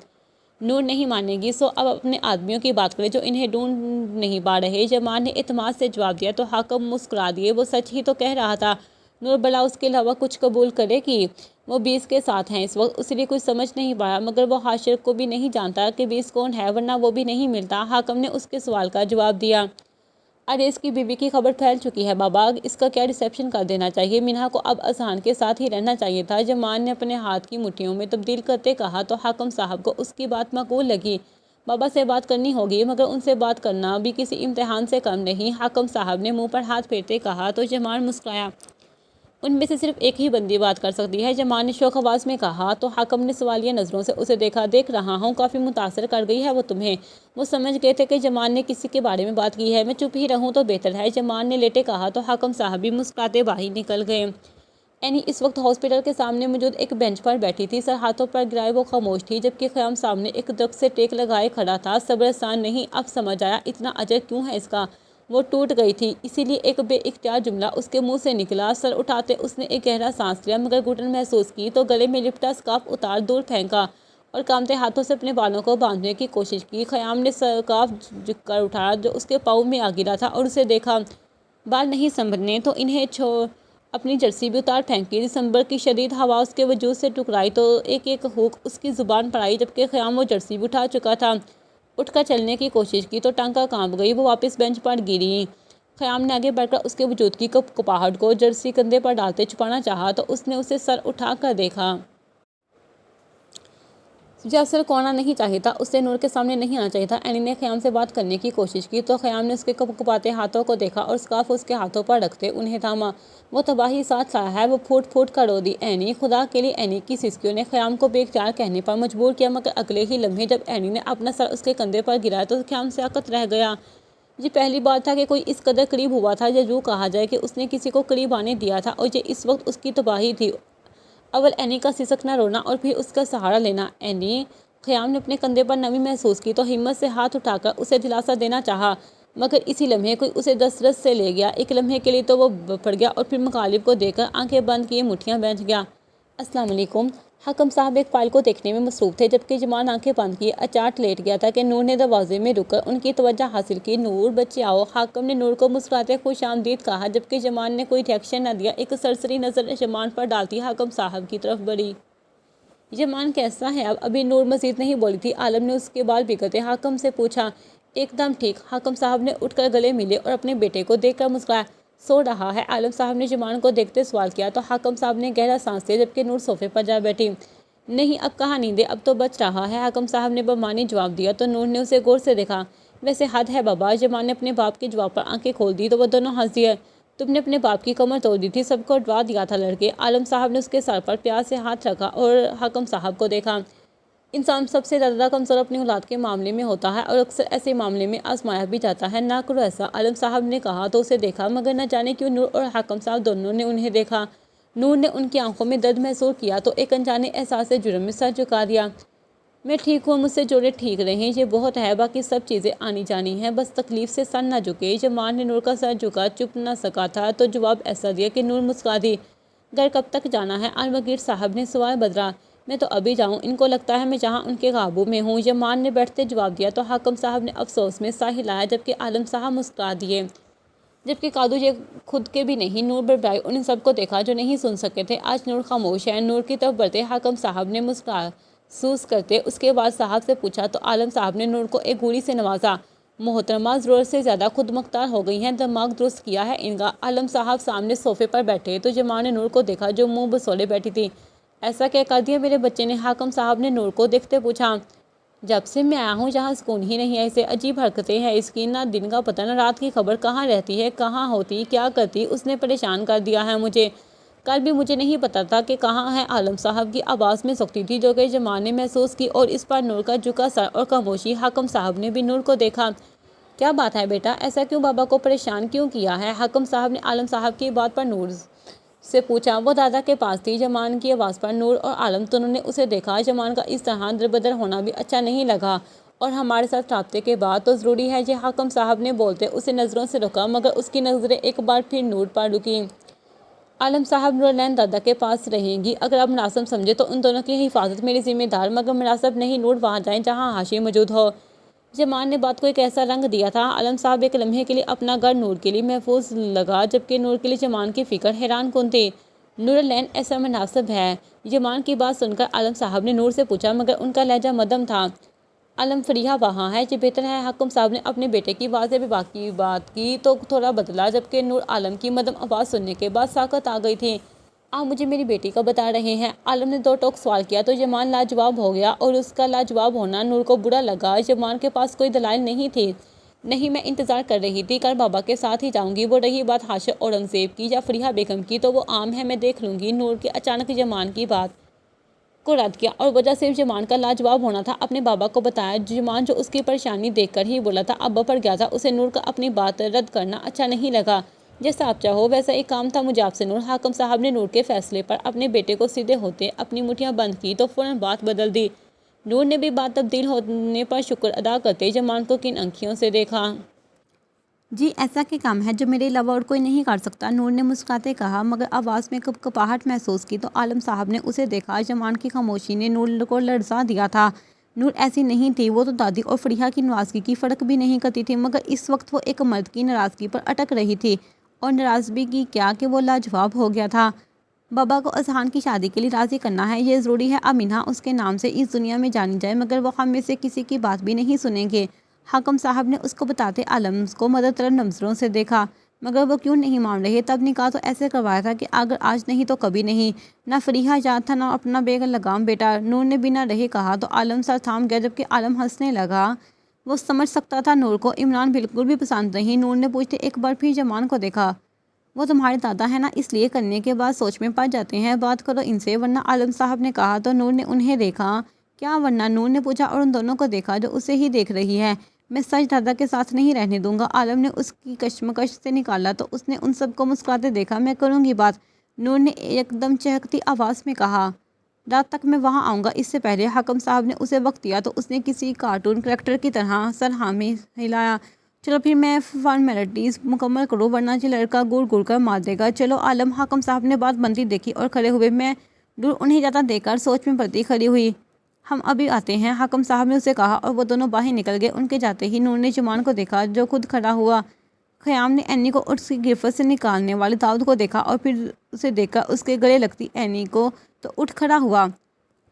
Speaker 2: نور نہیں مانے گی، سو اب اپنے آدمیوں کی بات کرے جو انہیں ڈھونڈ نہیں پا رہے۔ جمال نے اعتماد سے جواب دیا تو حاکم مسکرا دیے۔ وہ سچ ہی تو کہہ رہا تھا، نور بلا اس کے علاوہ کچھ قبول کرے گی؟ وہ 20 کے ساتھ ہیں اس وقت، اس لیے کچھ سمجھ نہیں پایا، مگر وہ حاشر کو بھی نہیں جانتا کہ 20 کون ہے، ورنہ وہ بھی نہیں ملتا۔ حاکم نے اس کے سوال کا جواب دیا۔ ارے اس کی بیوی کی خبر پھیل چکی ہے بابا، اس کا کیا ریسیپشن کر دینا چاہیے، منہا کو اب اذہان کے ساتھ ہی رہنا چاہیے تھا۔ جمال نے اپنے ہاتھ کی مٹھیوں میں تبدیل کرتے کہا تو حاکم صاحب کو اس کی بات معقول لگی۔ بابا سے بات کرنی ہوگی، مگر ان سے بات کرنا بھی کسی امتحان سے کم نہیں، حاکم صاحب نے منہ پر ہاتھ پھیرتے کہا تو جمال مسکرایا۔ ان میں سے صرف ایک ہی بندی بات کر سکتی ہے، جمال نے شوخ آواز میں کہا تو حاکم نے سوالیہ نظروں سے اسے دیکھا۔ دیکھ رہا ہوں کافی متاثر کر گئی ہے وہ تمہیں۔ وہ سمجھ گئے تھے کہ جمال نے کسی کے بارے میں بات کی ہے۔ میں چپ ہی رہوں تو بہتر ہے، جمال نے لیٹے کہا تو حاکم صاحب بھی مسکراتے باہر نکل گئے۔ اینی اس وقت ہاسپٹل کے سامنے موجود ایک بینچ پر بیٹھی تھی، سر ہاتھوں پر گرائے وہ خاموش تھی، جبکہ خیام سامنے ایک درخت سے ٹیک لگائے کھڑا تھا۔ صبر آسان نہیں، اب سمجھ آیا اتنا اجر کیوں ہے اس کا۔ وہ ٹوٹ گئی تھی، اسی لیے ایک بے اختیار جملہ اس کے منہ سے نکلا۔ سر اٹھاتے اس نے ایک گہرا سانس لیا، مگر گھٹن محسوس کی تو گلے میں لپٹا سکارف اتار دور پھینکا اور کانپتے ہاتھوں سے اپنے بالوں کو باندھنے کی کوشش کی۔ خیام نے سکارف جھک کر اٹھایا جو اس کے پاؤں میں آ گرا تھا اور اسے دیکھا۔ بال نہیں سنبھلنے تو انہیں چھوڑ اپنی جرسی بھی اتار پھینکی۔ دسمبر کی شدید ہوا اس کے وجود سے ٹکرائی تو ایک ایک ہونک اس کی زبان پر آئی، جبکہ خیام وہ جرسی بھی اٹھا چکا تھا۔ اٹھ کر چلنے کی کوشش کی تو ٹانگیں کانپ گئی، وہ واپس بینچ پر گری۔ خیام نے آگے بڑھ کر اس کے وجود کی کپکپاہٹ کو جرسی کندھے پر ڈالتے چھپانا چاہا تو اس نے اسے سر اٹھا کر دیکھا۔ تجھے افسر کو آنا نہیں چاہیے تھا، اسے نور کے سامنے نہیں آنا چاہیے تھا۔ اینی نے خیام سے بات کرنے کی کوشش کی تو خیام نے اس کے کپکپاتے ہاتھوں کو دیکھا اور سکارف اس کے ہاتھوں پر رکھتے انہیں تھاما۔ وہ تباہی ساتھ لایا ہے، وہ پھوٹ پھوٹ کر رو دی۔ اینی، خدا کے لیے! اینی کی سسکیوں نے خیام کو بے اختیار کہنے پر مجبور کیا، مگر اگلے ہی لمحے جب اینی نے اپنا سر اس کے کندھے پر گرایا تو خیام ساکت رہ گیا۔ یہ پہلی بار تھا کہ کوئی اس قدر قریب ہوا تھا، یا یوں کہا جائے کہ اس نے کسی کو قریب آنے دیا تھا، اور یہ اس وقت اس کی تباہی تھی۔ اول اینی کا سسکنا رونا اور پھر اس کا سہارا لینا۔ اینی! خیام نے اپنے کندھے پر نمی محسوس کی تو ہمت سے ہاتھ اٹھا کر اسے دلاسا دینا چاہا، مگر اسی لمحے کوئی اسے دسترس سے لے گیا۔ ایک لمحے کے لیے تو وہ پڑ گیا اور پھر مخالف کو دیکھ کر آنکھیں بند کیے مٹھیاں بیٹھ گیا۔ السلام علیکم۔ حاکم صاحب ایک فائل کو دیکھنے میں مصروف تھے، جبکہ جمال آنکھیں بند کیے اچاٹ لیٹ گیا تھا کہ نور نے دروازے میں رک کر ان کی توجہ حاصل کی۔ نور، بچے آؤ، حاکم نے نور کو مسکراتے خوش آمدید کہا، جبکہ جمال نے کوئی ری ایکشن نہ دیا۔ ایک سرسری نظر جمال پر ڈالتی حاکم صاحب کی طرف بڑھی۔ جمال کیسا ہے اب؟ ابھی نور مزید نہیں بولی تھی، عالم نے اس کے بال بکھرتے حاکم سے پوچھا۔ ایک دم ٹھیک، حاکم صاحب نے اٹھ کر گلے ملے اور اپنے بیٹے کو دیکھ کر مسکرایا۔ سو رہا ہے؟ عالم صاحب نے جمال کو دیکھتے سوال کیا تو حاکم صاحب نے گہرا سانس لیا، جبکہ نور صوفے پر جا بیٹھی۔ نہیں، اب کہاں نیندیں، اب تو بچ رہا ہے، حاکم صاحب نے بمعنی جواب دیا تو نور نے اسے غور سے دیکھا۔ ویسے حد ہے بابا، جمال نے اپنے باپ کے جواب پر آنکھیں کھول دی تو وہ دونوں ہنس دیے۔ تم نے اپنے باپ کی کمر توڑ دی تھی، سب کو ڈرا دیا تھا لڑکے۔ عالم صاحب نے اس کے سر پر پیار سے ہاتھ رکھا اور حاکم صاحب کو دیکھا۔ انسان سب سے زیادہ کمزور اپنی اولاد کے معاملے میں ہوتا ہے اور اکثر ایسے معاملے میں آزمایا بھی جاتا ہے۔ نہ کرو ایسا، عالم صاحب نے کہا تو اسے دیکھا، مگر نہ جانے کیوں نور اور حاکم صاحب دونوں نے انہیں دیکھا۔ نور نے ان کی آنکھوں میں درد محسوس کیا تو ایک انجانے احساس جرم میں سر جھکا دیا۔ میں ٹھیک ہوں، مجھ سے جوڑے ٹھیک رہیں، یہ بہت ہے، باقی سب چیزیں آنی جانی ہیں، بس تکلیف سے سر نہ جھکے۔ جمال نے نور کا سر جھکا چپ نہ سکا تھا تو جواب ایسا دیا کہ نور مسکرا دی۔ گھر کب تک جانا ہے؟ عالمگیر صاحب نے سوال بدلا۔ میں تو ابھی جاؤں، ان کو لگتا ہے میں جہاں ان کے قابو میں ہوں، جمال نے بیٹھتے جواب دیا تو حاکم صاحب نے افسوس میں سہ ہلایا، جبکہ عالم صاحب مسکرا دیے۔ جبکہ کادو یہ خود کے بھی نہیں، نور بڑبڑائے، ان سب کو دیکھا جو نہیں سن سکے تھے۔ آج نور خاموش ہے۔ نور کی طرف بڑھتے حاکم صاحب نے محسوس کرتے اس کے بعد صاحب سے پوچھا تو عالم صاحب نے نور کو ایک گولی سے نوازا۔ محترمہ ضرورت سے زیادہ خود مختار ہو گئی ہیں، دماغ درست کیا ہے ان کا۔ عالم صاحب سامنے صوفے پر بیٹھے تو جمال نے نور کو دیکھا جو منہ بسولے بیٹھی تھی۔ ایسا کیا کر دیا میرے بچے نے؟ حاکم صاحب نے نور کو دیکھتے پوچھا۔ جب سے میں آیا ہوں جہاں سکون ہی نہیں ہے، ایسے عجیب حرکتیں ہیں اس کی، نہ دن کا پتہ نہ رات کی خبر، کہاں رہتی ہے، کہاں ہوتی، کیا کرتی، اس نے پریشان کر دیا ہے مجھے۔ کل بھی مجھے نہیں پتا تھا کہ کہاں ہے۔ عالم صاحب کی آواز میں سختی تھی جو کہ جمال نے محسوس کی، اور اس پر نور کا جھکا سر اور خاموشی۔ حاکم صاحب نے بھی نور کو دیکھا۔ کیا بات ہے بیٹا، ایسا کیوں بابا کو پریشان کیوں کیا ہے؟ حاکم صاحب نے عالم صاحب کی بات پر نور سے پوچھا۔ وہ دادا کے پاس تھی۔ جمان کی آواز پر نور اور عالم دونوں نے اسے دیکھا۔ جمان کا اس طرح دربدر ہونا بھی اچھا نہیں لگا، اور ہمارے ساتھ رابطے کے بعد تو ضروری ہے یہ حاکم صاحب نے بولتے اسے نظروں سے روکا، مگر اس کی نظریں ایک بار پھر نور پر رکی۔ عالم صاحب نورالعین دادا کے پاس رہیں گی، اگر آپ مناسب سمجھے تو ان دونوں کی حفاظت میری ذمہ دار، مگر مناسب نہیں نور وہاں جائیں جہاں حاشی موجود ہو۔ جمان نے بات کو ایک ایسا رنگ دیا تھا، عالم صاحب ایک لمحے کے لیے اپنا گھر نور کے لیے محفوظ لگا، جبکہ نور کے لیے جمان کی فکر حیران کن تھی۔ نورالعین ایسا مناسب ہے؟ جمان کی بات سن کر عالم صاحب نے نور سے پوچھا، مگر ان کا لہجہ مدھم تھا۔ عالم فریحہ وہاں ہے، یہ بہتر ہے۔ حاکم صاحب نے اپنے بیٹے کی واضح بھی باقی بات کی تو تھوڑا بدلا، جبکہ نور عالم کی مدھم آواز سننے کے بعد ساکت آ گئی تھی۔ آپ مجھے میری بیٹی کا بتا رہے ہیں؟ عالم نے دو ٹوک سوال کیا تو جمان لاجواب ہو گیا، اور اس کا لاجواب ہونا نور کو برا لگا۔ جمان کے پاس کوئی دلائل نہیں تھی۔ نہیں، میں انتظار کر رہی تھی، کل بابا کے ساتھ ہی جاؤں گی۔ وہ رہی بات حاشر اورنگزیب کی یا فریحہ بیگم کی تو وہ عام ہے، میں دیکھ لوں گی۔ نور کے اچانک جمان کی بات کو رد کیا، اور وجہ صرف جمان کا لاجواب ہونا تھا۔ اپنے بابا کو بتایا۔ جمان جو اس کی پریشانی دیکھ کر ہی بولا تھا، اب بپھر گیا تھا۔ اسے نور کا اپنی بات رد کرنا اچھا نہیں لگا۔ جیسا آپ چاہو، ویسا ایک کام تھا مجھے آپ سے نور۔ حاکم صاحب نے نور کے فیصلے پر اپنے بیٹے کو سیدھے ہوتے اپنی مٹھیاں بند کی تو فوراً بات بدل دی۔ نور نے بھی بات تبدیل ہونے پر شکر ادا کرتے جمان کو کن آنکھوں سے دیکھا۔
Speaker 1: جی، ایسا کیا کام ہے جو میرے علاوہ اور کوئی نہیں کر سکتا؟ نور نے مسکراتے کہا، مگر آواز میں کپکپاہٹ محسوس کی تو عالم صاحب نے اسے دیکھا۔ جمان کی خاموشی نے نور کو لرزا دیا تھا۔ نور ایسی نہیں تھی، وہ تو دادی اور فریحہ کی ناراضگی کی فرق بھی نہیں کرتی تھی، مگر اس وقت وہ ایک مرد کی ناراضگی پر اٹک رہی تھی، اور ناراضگی کیا کہ وہ لاجواب ہو گیا تھا۔ بابا کو اذہان کی شادی کے لیے راضی کرنا ہے، یہ ضروری ہے۔ امینہ اس کے نام سے اس دنیا میں جانی جائے، مگر وہ ہم میں سے کسی کی بات بھی نہیں سنیں گے۔ حاکم صاحب نے اس کو بتاتے عالم کو مدد طلب نظروں سے دیکھا، مگر وہ کیوں نہیں مان رہے؟ تب نکاح تو ایسے کروایا تھا کہ اگر آج نہیں تو کبھی نہیں۔ نہ فریحہ یاد تھا، نہ اپنا بے لگام بیٹا۔ نور نے بنا رہے کہا تو عالم سر تھام گیا، جبکہ عالم ہنسنے لگا۔ وہ سمجھ سکتا تھا نور کو عمران بالکل بھی پسند نہیں۔ نور نے پوچھتے ایک بار پھر جمان کو دیکھا۔ وہ تمہارے دادا ہیں نا، اس لیے کرنے کے بعد سوچ میں پڑ جاتے ہیں۔ بات کرو ان سے، ورنہ عالم صاحب نے کہا تو نور نے انہیں دیکھا۔ کیا ورنہ؟ نور نے پوچھا اور ان دونوں کو دیکھا جو اسے ہی دیکھ رہی ہے۔ میں سچ دادا کے ساتھ نہیں رہنے دوں گا۔ عالم نے اس کی کشمکش سے نکالا تو اس نے ان سب کو مسکراتے دیکھا۔ میں کروں گی بات، نور نے ایک دم چہکتی آواز میں کہا۔ رات تک میں وہاں آؤں گا۔ اس سے پہلے حاکم صاحب نے اسے وقت دیا تو اس نے کسی کارٹون کریکٹر کی طرح سر ہاں میں ہلایا۔ چلو پھر میں فارمیلٹیز مکمل کروں، ورنہ یہ لڑکا گڑ گڑ کر مار دے گا۔ چلو عالم۔ حاکم صاحب نے بات بنتی دیکھی اور کھڑے ہوئے۔ میں دور انہیں جاتا دیکھ کر سوچ میں پڑتی کھڑی ہوئی۔ ہم ابھی آتے ہیں، حاکم صاحب نے اسے کہا، اور وہ دونوں باہر نکل گئے۔ ان کے جاتے ہی نور نے جمان کو دیکھا جو خود کھڑا ہوا۔ خیام نے اینی کو اس کی گرفت سے نکالنے والے داؤد کو دیکھا، اور پھر اسے دیکھ کر اس کے گلے لگتی اینی کو تو اٹھ کھڑا ہوا۔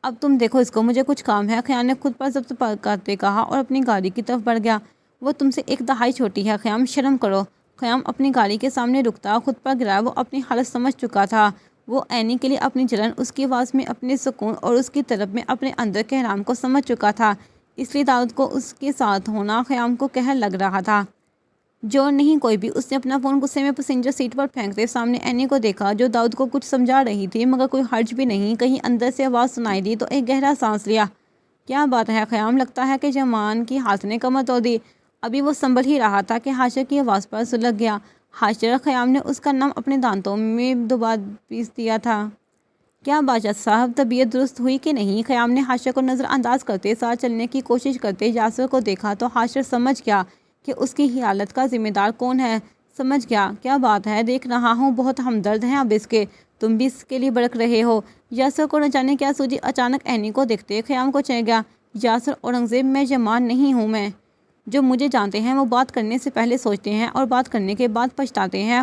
Speaker 1: اب تم دیکھو اس کو، مجھے کچھ کام ہے، خیام نے خود پر ضبط کرتے کہا، اور اپنی گاڑی کی طرف بڑھ گیا۔ وہ تم سے ایک دہائی چھوٹی ہے خیام، شرم کرو۔ خیام اپنی گاڑی کے سامنے رکتا خود پر گرا۔ وہ اپنی حالت سمجھ چکا تھا۔ وہ اینی کے لیے اپنی جلن، اس کی آواز میں اپنے سکون، اور اس کی طلب میں اپنے اندر کے احرام کو سمجھ چکا تھا، اس لیے داؤد کو اس کے ساتھ ہونا خیام کو قہر لگ رہا تھا۔ جو نہیں کوئی بھی۔ اس نے اپنا فون غصے میں پسنجر سیٹ پر پھینکتے سامنے اینی کو دیکھا جو داؤد کو کچھ سمجھا رہی تھی، مگر کوئی حرج بھی نہیں۔ کہیں اندر سے آواز سنائی دی تو ایک گہرا سانس لیا۔ کیا بات ہے خیام؟ لگتا ہے کہ جمان کی ہاتھ نے کمر توڑ دی۔ ابھی وہ سنبھل ہی رہا تھا کہ حاشر کی آواز پر سلگ گیا۔ حاشر! خیام نے اس کا نام اپنے دانتوں میں دوبارہ پیس دیا تھا۔ کیا بادشاہ صاحب، طبیعت درست ہوئی کہ نہیں؟ خیام نے حاشر کو نظر انداز کرتے ساتھ چلنے کی کوشش کرتے یاسر کو دیکھا تو حاشر سمجھ گیا کہ اس کی حالت کا ذمہ دار کون ہے۔ سمجھ گیا۔ کیا بات ہے؟ دیکھ رہا ہوں بہت ہمدرد ہیں اب اس کے، تم بھی اس کے لیے بڑک رہے ہو۔ یاسر کو نہ جانے کیا سوجی اچانک اینی کو دیکھتے خیام کو چڑھ گیا۔ یاسر اورنگزیب، میں جمان نہیں ہوں۔ میں جو مجھے جانتے ہیں وہ بات کرنے سے پہلے سوچتے ہیں اور بات کرنے کے بعد پچھتاتے ہیں۔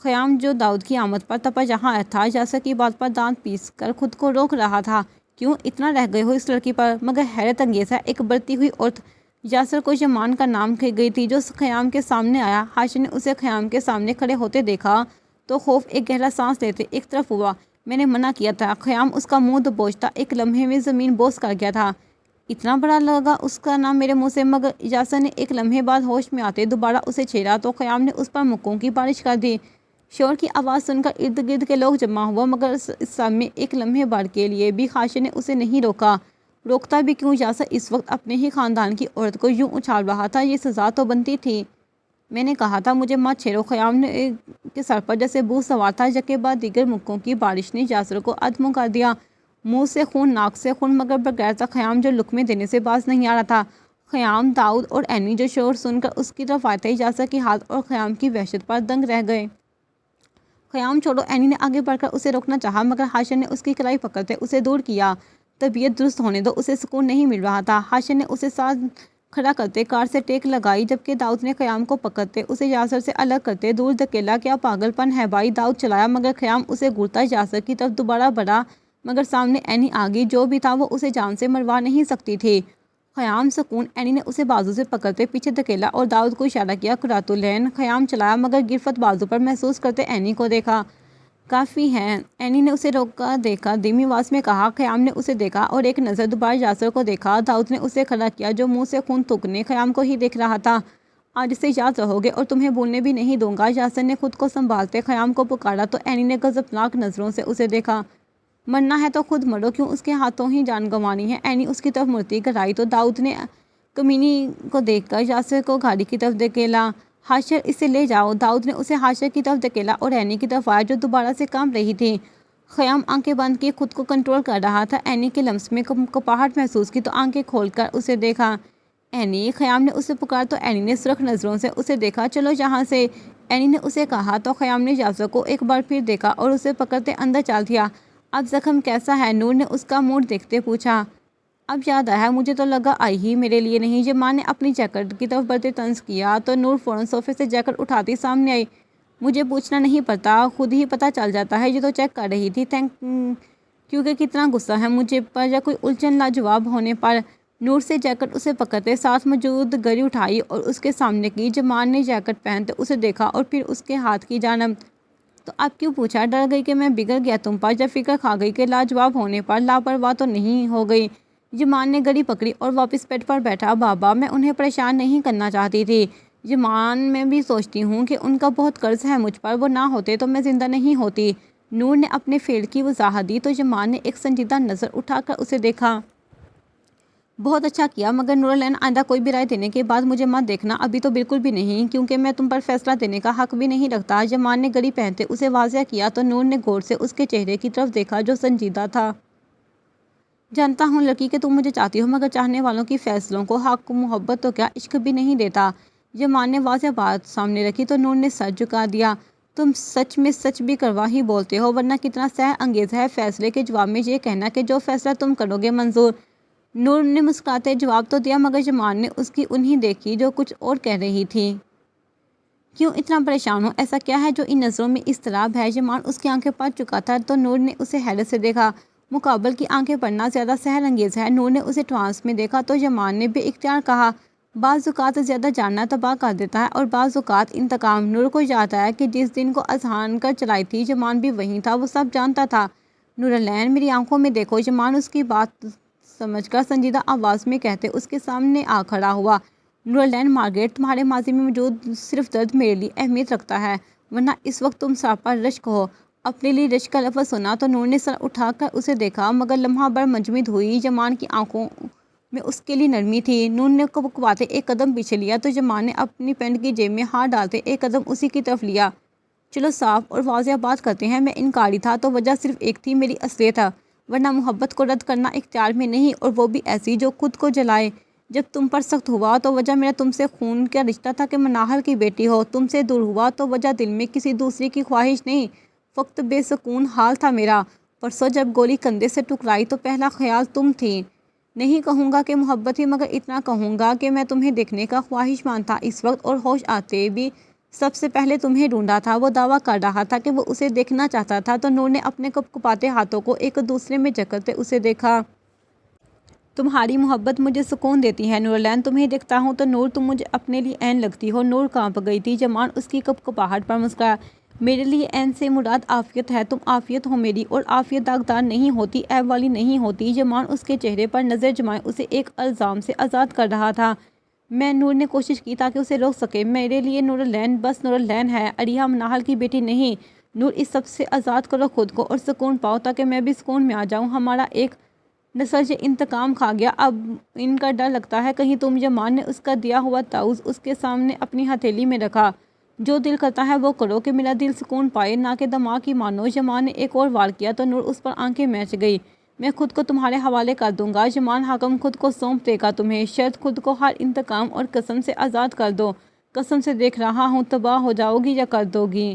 Speaker 1: خیام جو داؤد کی آمد پر تپا جہاں تھا، یاسر کی بات پر دانت پیس کر خود کو روک رہا تھا۔ کیوں اتنا رہ گئے ہو اس لڑکی پر؟ مگر حیرت انگیز ہے، ایک بڑھتی ہوئی عورت یاسر کو جمان کا نام کہہ گئی تھی جو خیام کے سامنے آیا۔ حاشر نے اسے خیام کے سامنے کھڑے ہوتے دیکھا تو خوف ایک گہرا سانس لیتے ایک طرف ہوا۔ میں نے منع کیا تھا۔ خیام اس کا منہ دبوچتا ایک لمحے میں زمین بوس کر گیا تھا۔ اتنا بڑا لگا اس کا نام میرے منہ سے، مگر یاسر نے ایک لمحے بعد ہوش میں آتے دوبارہ اسے چھیڑا تو خیام نے اس پر مکوں کی بارش کر دی۔ شور کی آواز سن کر ارد گرد کے لوگ جمع ہوا، مگر اس سب میں ایک لمحے بھر کے لیے بھی حاشر نے اسے نہیں روکا۔ روکتا بھی کیوں؟ یاسر اس وقت اپنے ہی خاندان کی عورت کو یوں اچھال رہا تھا، یہ سزا تو بنتی تھی۔ میں نے کہا تھا مجھے مت چھیڑو۔ خیام نے کے سر پر جیسے بوجھ سوار تھا، یکے بعد دیگر مکوں کی بارش نے یاسر کو ادمو کر دیا۔ منہ سے خون، ناک سے خون، مگر بغیر تھا خیام جو لقمے دینے سے باز نہیں آ رہا تھا۔ خیام، داؤد اور اینی جو شور سن کر اس کی طرف آئے تھے، یاسر کی حالت اور خیام کی وحشت پر دنگ رہ گئے۔ خیام چھوڑو، اینی نے آگے بڑھ کر اسے روکنا چاہا، مگر حاشر نے اس کی کلائی پکڑتے اسے دور کیا۔ طبیعت درست ہونے دو، اسے سکون نہیں مل رہا تھا۔ حاشر نے اسے ساتھ کھڑا کرتے کار سے ٹیک لگائی، جبکہ داؤد نے خیام کو پکڑتے اسے یاسر سے الگ کرتے دور دھکیلا۔ کیا پاگل پن ہے بھائی، داؤد چلایا، مگر خیام اسے گھورتا یاسر کی طرف دوبارہ بڑھا، مگر سامنے اینی آ گئی۔ جو بھی تھا وہ اسے جان سے مروا نہیں سکتی تھی۔ خیام سکون، اینی نے اسے بازو سے پکڑتے پیچھے دھکیلا اور داؤد کو اشارہ کیا قرۃ العین۔ خیام چلایا، مگر گرفت بازو پر محسوس کرتے اینی کو دیکھا۔ کافی ہے، اینی نے اسے روکا دیکھا دھیمی آواز میں کہا۔ خیام نے اسے دیکھا اور ایک نظر دوبارہ یاسر کو دیکھا۔ داؤد نے اسے کھڑا کیا جو منہ سے خون تھوکنے خیام کو ہی دیکھ رہا تھا۔ آج سے یاد رہو گے اور تمہیں بھولنے بھی نہیں دوں گا۔ یاسر نے خود کو سنبھالتے خیام کو پکارا تو اینی نے غضبناک نظروں سے اسے دیکھا۔ مرنا ہے تو خود مرو، کیوں اس کے ہاتھوں ہی جان گنوانی ہے؟ اینی اس کی طرف مڑتی گرائی تو داؤد نے کمینی کو دیکھ کر یاسر کو گاڑی کی طرف دھکیلا۔ حاشر، اسے لے جاؤ۔ داؤد نے اسے حاشر کی طرف دھکیلا اور اینی کی طرف آیا جو دوبارہ سے کانپ رہی تھی۔ خیام آنکھیں بند کی خود کو کنٹرول کر رہا تھا۔ اینی کے لمس میں کپاہٹ محسوس کی تو آنکھیں کھول کر اسے دیکھا۔ اینی، خیام نے اسے پکارا تو اینی نے سرخ نظروں سے اسے دیکھا۔ چلو یہاں سے، اینی نے اسے کہا تو خیام نے یاسر کو ایک بار پھر دیکھا اور اسے پکڑتے اندر ڈال دیا۔ اب زخم کیسا ہے؟ نور نے اس کا موڈ دیکھتے پوچھا۔ اب یاد آیا، مجھے تو لگا آئی ہی میرے لیے نہیں۔ جمال نے اپنی جیکٹ کی طرف بڑھتے طنز کیا تو نور فوراً صوفے سے جیکٹ اٹھاتی سامنے آئی۔ مجھے پوچھنا نہیں پڑتا، خود ہی پتہ چل جاتا ہے، یہ تو چیک کر رہی تھی کیونکہ کتنا غصہ ہے مجھے پر یا کوئی الجھن لاجواب ہونے پر۔ نور سے جیکٹ اسے پکڑتے ساتھ موجود گری اٹھائی اور اس کے سامنے کی۔ جمال نے جیکٹ پہنتے اسے دیکھا اور پھر اس کے ہاتھ کی جانب۔ تو اب کیوں پوچھا؟ ڈر گئی کہ میں بگڑ گیا تم پر، یا فکر کھا گئی کہ لاجواب ہونے پر لاپرواہ تو نہیں ہو گئی؟ جمال نے گڑی پکڑی اور واپس بیڈ پر بیٹھا۔ بابا، میں انہیں پریشان نہیں کرنا چاہتی تھی۔ جمال، میں بھی سوچتی ہوں کہ ان کا بہت قرض ہے مجھ پر، وہ نہ ہوتے تو میں زندہ نہیں ہوتی۔ نور نے اپنے فعل کی وضاحت دی تو جمال نے ایک سنجیدہ نظر اٹھا کر اسے دیکھا۔ بہت اچھا کیا، مگر نور العین آئندہ کوئی بھی رائے دینے کے بعد مجھے مت دیکھنا، ابھی تو بالکل بھی نہیں، کیونکہ میں تم پر فیصلہ دینے کا حق بھی نہیں رکھتا۔ جمال نے گڑی پہنتے اسے واضح کیا تو نور نے غور سے اس کے چہرے کی طرف دیکھا جو سنجیدہ تھا۔ جانتا ہوں لڑکی کہ تم مجھے چاہتی ہو، مگر چاہنے والوں کی فیصلوں کو حق محبت تو کیا عشق بھی نہیں دیتا۔ جمال نے واضح بات سامنے رکھی تو نور نے سر جھکا دیا۔ تم سچ میں سچ بھی کروا ہی بولتے ہو، ورنہ کتنا سہ انگیز ہے فیصلے کے جواب میں یہ کہنا کہ جو فیصلہ تم کرو گے منظور۔ نور نے مسکراتے جواب تو دیا، مگر جمال نے اس کی انہیں دیکھی جو کچھ اور کہہ رہی تھی۔ کیوں اتنا پریشان ہو؟ ایسا کیا ہے جو ان نظروں میں اضطراب ہے؟ جمال اس کی آنکھیں پڑ چکا تھا تو نور نے اسے حیرت سے دیکھا۔ مقابل کی آنکھیں پڑھنا زیادہ سحر انگیز ہے۔ نور نے اسے ٹرانس میں دیکھا تو جمال نے بے اختیار کہا، بعض اوقات زیادہ جاننا تباہ کر دیتا ہے اور بعض اوقات انتقام۔ نور کو یاد آیا کہ جس دن کو اذہان کر چلائی تھی جمال بھی وہیں تھا، وہ سب جانتا تھا۔ نور العین، میری آنکھوں میں دیکھو۔ جمال اس کی بات سمجھ کر سنجیدہ آواز میں کہتے اس کے سامنے آ کھڑا ہوا۔ نور العین، مارگریٹ، تمہارے ماضی میں موجود صرف درد میرے لیے اہمیت رکھتا ہے، ورنہ اس وقت تم سراپا رشک ہو۔ اپنے لیے رشک کا لفظ سنا تو نور نے سر اٹھا کر اسے دیکھا، مگر لمحہ بھر مجمد ہوئی جمال کی آنکھوں میں اس کے لیے نرمی تھی۔ نور نے کپکپاتے ایک قدم پیچھے لیا تو جمال نے اپنی پینٹ کی جیب میں ہاتھ ڈالتے ایک قدم اسی کی طرف لیا۔ چلو صاف اور واضح بات کرتے ہیں، میں انکاری تھا تو وجہ صرف ایک تھی، میری اصلیت، ورنہ محبت کو رد کرنا اختیار میں نہیں، اور وہ بھی ایسی جو خود کو جلائے۔ جب تم پر سخت ہوا تو وجہ میرا تم سے خون کا رشتہ تھا کہ مناہل کی بیٹی ہو، تم سے دور ہوا تو وجہ دل میں کسی دوسری کی خواہش نہیں، فقط بے سکون حال تھا میرا۔ پرسوں جب گولی کندھے سے ٹکرائی تو پہلا خیال تم تھی۔ نہیں کہوں گا کہ محبت ہی، مگر اتنا کہوں گا کہ میں تمہیں دیکھنے کا خواہش مند تھا اس وقت، اور ہوش آتے بھی سب سے پہلے تمہیں ڈھونڈا تھا۔ وہ دعویٰ کر رہا تھا کہ وہ اسے دیکھنا چاہتا تھا تو نور نے اپنے کپکپاتے ہاتھوں کو ایک دوسرے میں جکڑتے اسے دیکھا۔ تمہاری محبت مجھے سکون دیتی ہے نور العین، تمہیں دیکھتا ہوں تو نور تم مجھے اپنے لیے عین لگتی ہو۔ نور کانپ گئی تھی۔ جمال اس کی کپکپاہٹ پر مسکرایا، میرے لیے عین سے مراد عافیت ہے، تم عافیت ہو میری، اور عافیت داغدار نہیں ہوتی، عیب والی نہیں ہوتی۔ جمال اس کے چہرے پر نظر جمائے اسے ایک الزام سے آزاد کر رہا تھا۔ میں، نور نے کوشش کی تاکہ اسے روک سکے، میرے لیے نور العین بس نور العین ہے، اریحا مناہل کی بیٹی نہیں۔ نور، اس سب سے آزاد کرو خود کو اور سکون پاؤ تاکہ میں بھی سکون میں آ جاؤں۔ ہمارا ایک نسل سے انتقام کھا گیا، اب ان کا ڈر لگتا ہے کہیں تم جمان نے اس کا دیا ہوا تعویذ اس کے سامنے اپنی ہتھیلی میں رکھا۔ جو دل کرتا ہے وہ کرو کہ میرا دل سکون پائے، نہ کہ دماغ کی مانو۔ جمان نے ایک اور وار کیا تو نور اس پر آنکھیں میچ گئی۔ میں خود کو تمہارے حوالے کر دوں گا جمان، حاکم خود کو سونپ دے گا تمہیں، شرط خود کو ہر انتقام اور قسم سے آزاد کر دو۔ قسم سے دیکھ رہا ہوں تباہ ہو جاؤ گی یا کر دو گی۔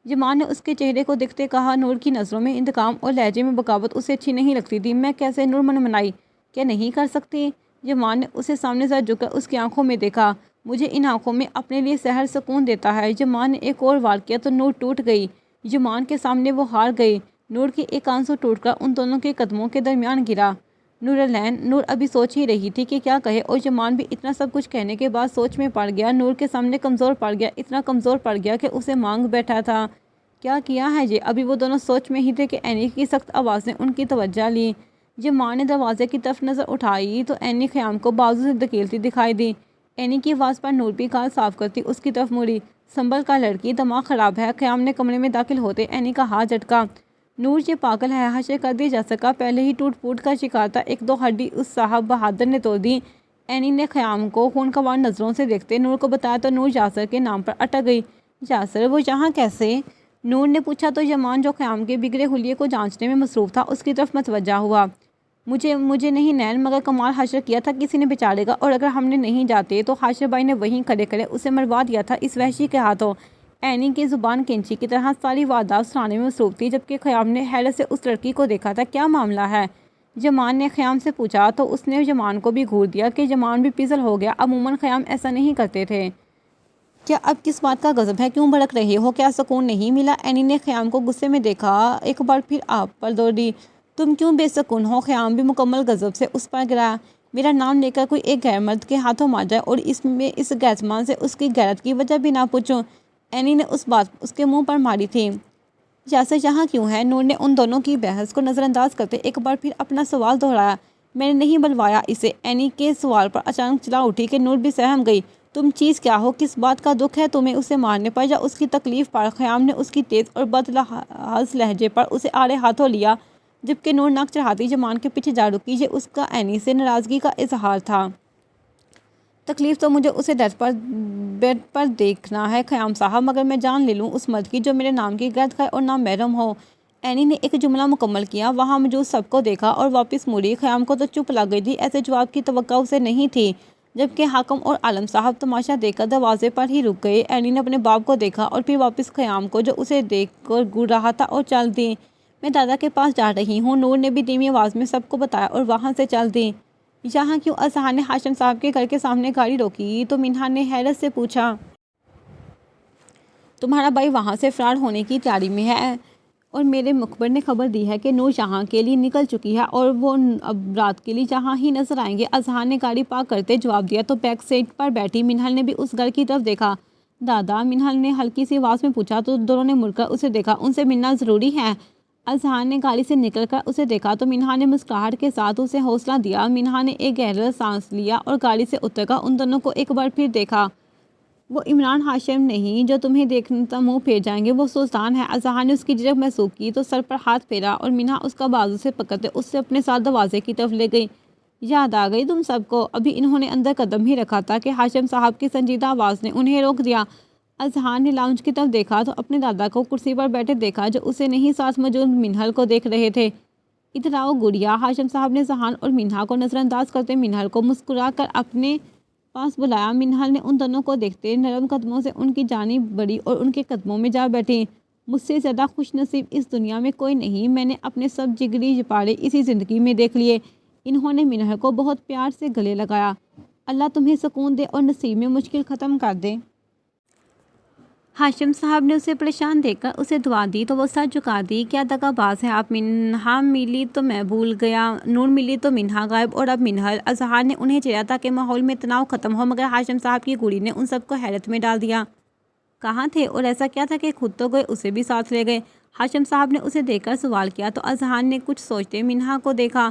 Speaker 1: جمان نے اس کے چہرے کو دیکھتے کہا۔ نور کی نظروں میں انتقام اور لہجے میں بغاوت اسے اچھی نہیں لگتی تھی۔ میں کیسے؟ نور منمنائی۔ کیا نہیں کر سکتی؟ جمان نے اسے سامنے سر جھک کر اس کی آنکھوں میں دیکھا۔ مجھے ان آنکھوں میں اپنے لیے سحر سکون دیتا ہے۔ جمان نے ایک اور وار کیا تو نور ٹوٹ گئی۔ جمان کے سامنے وہ ہار گئی۔ نور کی ایک آنسو ٹوٹ کر ان دونوں کے قدموں کے درمیان گرا۔ نورالعین۔ نور ابھی سوچ ہی رہی تھی کہ کیا کہے، اور جمان بھی اتنا سب کچھ کہنے کے بعد سوچ میں پڑ گیا۔ نور کے سامنے کمزور پڑ گیا، اتنا کمزور پڑ گیا کہ اسے مانگ بیٹھا تھا۔ کیا کیا ہے یہ؟ ابھی وہ دونوں سوچ میں ہی تھے کہ اینی کی سخت آواز نے ان کی توجہ لی۔ جمان نے دروازے کی طرف نظر اٹھائی تو اینی خیام کو بازو سے دھکیلتی دکھائی دی۔ اینی کی آواز پر نور بھی گال صاف کرتی اس کی طرف مڑی۔ سنبھل کر لڑکی، دماغ خراب ہے۔ خیام نے کمرے میں داخل ہوتے اینی کا ہاتھ جھٹکا۔ نور یہ پاگل ہے، حشر کر دیا جا سکا، پہلے ہی ٹوٹ پھوٹ کا شکار تھا، ایک دو ہڈی اس صاحب بہادر نے توڑ دی۔ اینی نے خیام کو خونخوار نظروں سے دیکھتے نور کو بتایا تو نور یاسر کے نام پر اٹک گئی۔ یاسر؟ وہ یہاں کیسے؟ نور نے پوچھا تو جمان جو خیام کے بگڑے حلیے کو جانچنے میں مصروف تھا اس کی طرف متوجہ ہوا۔ مجھے نہیں نین، مگر کمال حشر کیا تھا کسی نے بیچارے گا، اور اگر ہم نے نہیں جاتے تو حاشر بھائی نے وہیں کھڑے کھڑے اسے مروا دیا تھا اس وحشی کے ہاتھوں۔ اینی کی زبان کینچی کی طرح ساری واردات سنانے میں مصروف تھی، جبکہ خیام نے حیرت سے اس لڑکی کو دیکھا تھا۔ کیا معاملہ ہے؟ جمان نے خیام سے پوچھا تو اس نے جمان کو بھی گھور دیا کہ جمان بھی پزل ہو گیا۔ عموماً خیام ایسا نہیں کرتے تھے۔ کیا اب کس بات کا غضب ہے؟ کیوں بھڑک رہے ہو؟ کیا سکون نہیں ملا؟ اینی نے خیام کو غصے میں دیکھا، ایک بار پھر آپ پر دوڑی۔ تم کیوں بے سکون ہو؟ خیام بھی مکمل غضب سے اس پر گرایا۔ میرا نام لے کر کوئی ایک غیر مرد کے ہاتھوں مار جائے اور اس میں اس غیرتمان سے اس کی غیرت کی وجہ بھی نہ پوچھوں۔ اینی نے اس بات اس کے منہ پر ماری تھی۔ یاسر یہاں کیوں ہے؟ نور نے ان دونوں کی بحث کو نظر انداز کرتے ایک بار پھر اپنا سوال دہرایا۔ میں نے نہیں بلوایا اسے۔ اینی کے سوال پر اچانک چلا اٹھی کہ نور بھی سہم گئی۔ تم چیز کیا ہو؟ کس بات کا دکھ ہے تمہیں؟ اسے مارنے پر یا اس کی تکلیف پر؟ خیام نے اس کی تیز اور بدلہجہ لہجے پر اسے آڑے ہاتھوں لیا، جبکہ نور ناک چڑھاتی جمان کے پیچھے جا رکی۔ یہ اس کا اینی سے ناراضگی کا اظہار تھا۔ تکلیف تو مجھے اسے بیڈ پر دیکھنا ہے خیام صاحب، مگر میں جان لے لوں اس مرد کی جو میرے نام کی گرد کھائے اور نام محرم ہو۔ اینی نے ایک جملہ مکمل کیا، وہاں موجود سب کو دیکھا اور واپس مڑی۔ خیام کو تو چپ لگ گئی تھی، ایسے جواب کی توقع اسے نہیں تھی، جبکہ حاکم اور عالم صاحب تماشا دیکھ کر دروازے پر ہی رک گئے۔ اینی نے اپنے باپ کو دیکھا اور پھر واپس خیام کو جو اسے دیکھ کر گڑ رہا تھا اور چل دی۔ میں دادا کے پاس جا رہی ہوں، نور نے بھی دھیمی آواز میں سب کو بتایا اور وہاں سے چل دی۔ یہاں کیوں؟ اظہار نے ہاشم صاحب کے گھر کے سامنے گاڑی روکی تو منہا نے حیرت سے پوچھا۔ تمہارا بھائی وہاں سے فرار ہونے کی تیاری میں ہے، اور میرے مخبر نے خبر دی ہے کہ نور یہاں کے لیے نکل چکی ہے اور وہ اب رات کے لیے یہاں ہی نظر آئیں گے۔ اظہار نے گاڑی پارک کرتے جواب دیا تو بیک سیٹ پر بیٹھی منہل نے بھی اس گھر کی طرف دیکھا۔ دادا؟ منہل نے ہلکی سی آواز میں پوچھا تو دونوں نے مڑ کر اسے دیکھا۔ ان سے ملنا ضروری ہے؟ اظہار نے گاڑی سے نکل کر اسے دیکھا تو منہا نے مسکراہٹ کے ساتھ اسے حوصلہ دیا۔ منہا نے ایک گہرا سانس لیا اور گاڑی سے اتر کر ان دونوں کو ایک بار پھر دیکھا۔ وہ عمران ہاشم نہیں جو تمہیں دیکھتا منہ پھیر جائیں گے، وہ سلطان ہے۔ اظہار نے اس کی جھجک محسوس کی تو سر پر ہاتھ پھیرا اور منہا اس کا بازو سے پکڑتے اس سے اپنے ساتھ دروازے کی طرف لے گئی۔ یاد آ گئی تم سب کو؟ ابھی انہوں نے اندر قدم ہی رکھا تھا کہ ہاشم صاحب کی سنجیدہ آواز نے انہیں روک دیا۔ اظہار نے لاؤنج کی طرف دیکھا تو اپنے دادا کو کرسی پر بیٹھے دیکھا جو اسے نہیں ساتھ موجود منہل کو دیکھ رہے تھے۔ ادھر آؤ گڑیا، ہاشم صاحب نے ذہان اور منہا کو نظر انداز کرتے منہل کو مسکرا کر اپنے پاس بلایا۔ منہل نے ان دونوں کو دیکھتے نرم قدموں سے ان کی جانب بڑھی اور ان کے قدموں میں جا بیٹھی۔ مجھ سے زیادہ خوش نصیب اس دنیا میں کوئی نہیں، میں نے اپنے سب جگری پاڑے اسی زندگی میں دیکھ لیے۔ انہوں نے منہل کو بہت پیار سے گلے لگایا۔ اللہ تمہیں سکون دے اور نصیب میں مشکل ختم کر دے۔ ہاشم صاحب نے اسے پریشان دیکھ کر اسے دعا دی تو وہ سر جھکا دی۔ کیا دغا باز ہے آپ؟ منہا ملی تو میں بھول گیا، نور ملی تو منہا غائب اور اب منہل۔ اظہار نے انہیں چاہا تھا کہ ماحول میں تناؤ ختم ہو، مگر ہاشم صاحب کی گوڑی نے ان سب کو حیرت میں ڈال دیا۔ کہاں تھے اور ایسا کیا تھا کہ خود تو گئے اسے بھی ساتھ لے گئے؟ ہاشم صاحب نے اسے دیکھ کر سوال کیا تو اظہار نے کچھ سوچتے منہا کو دیکھا۔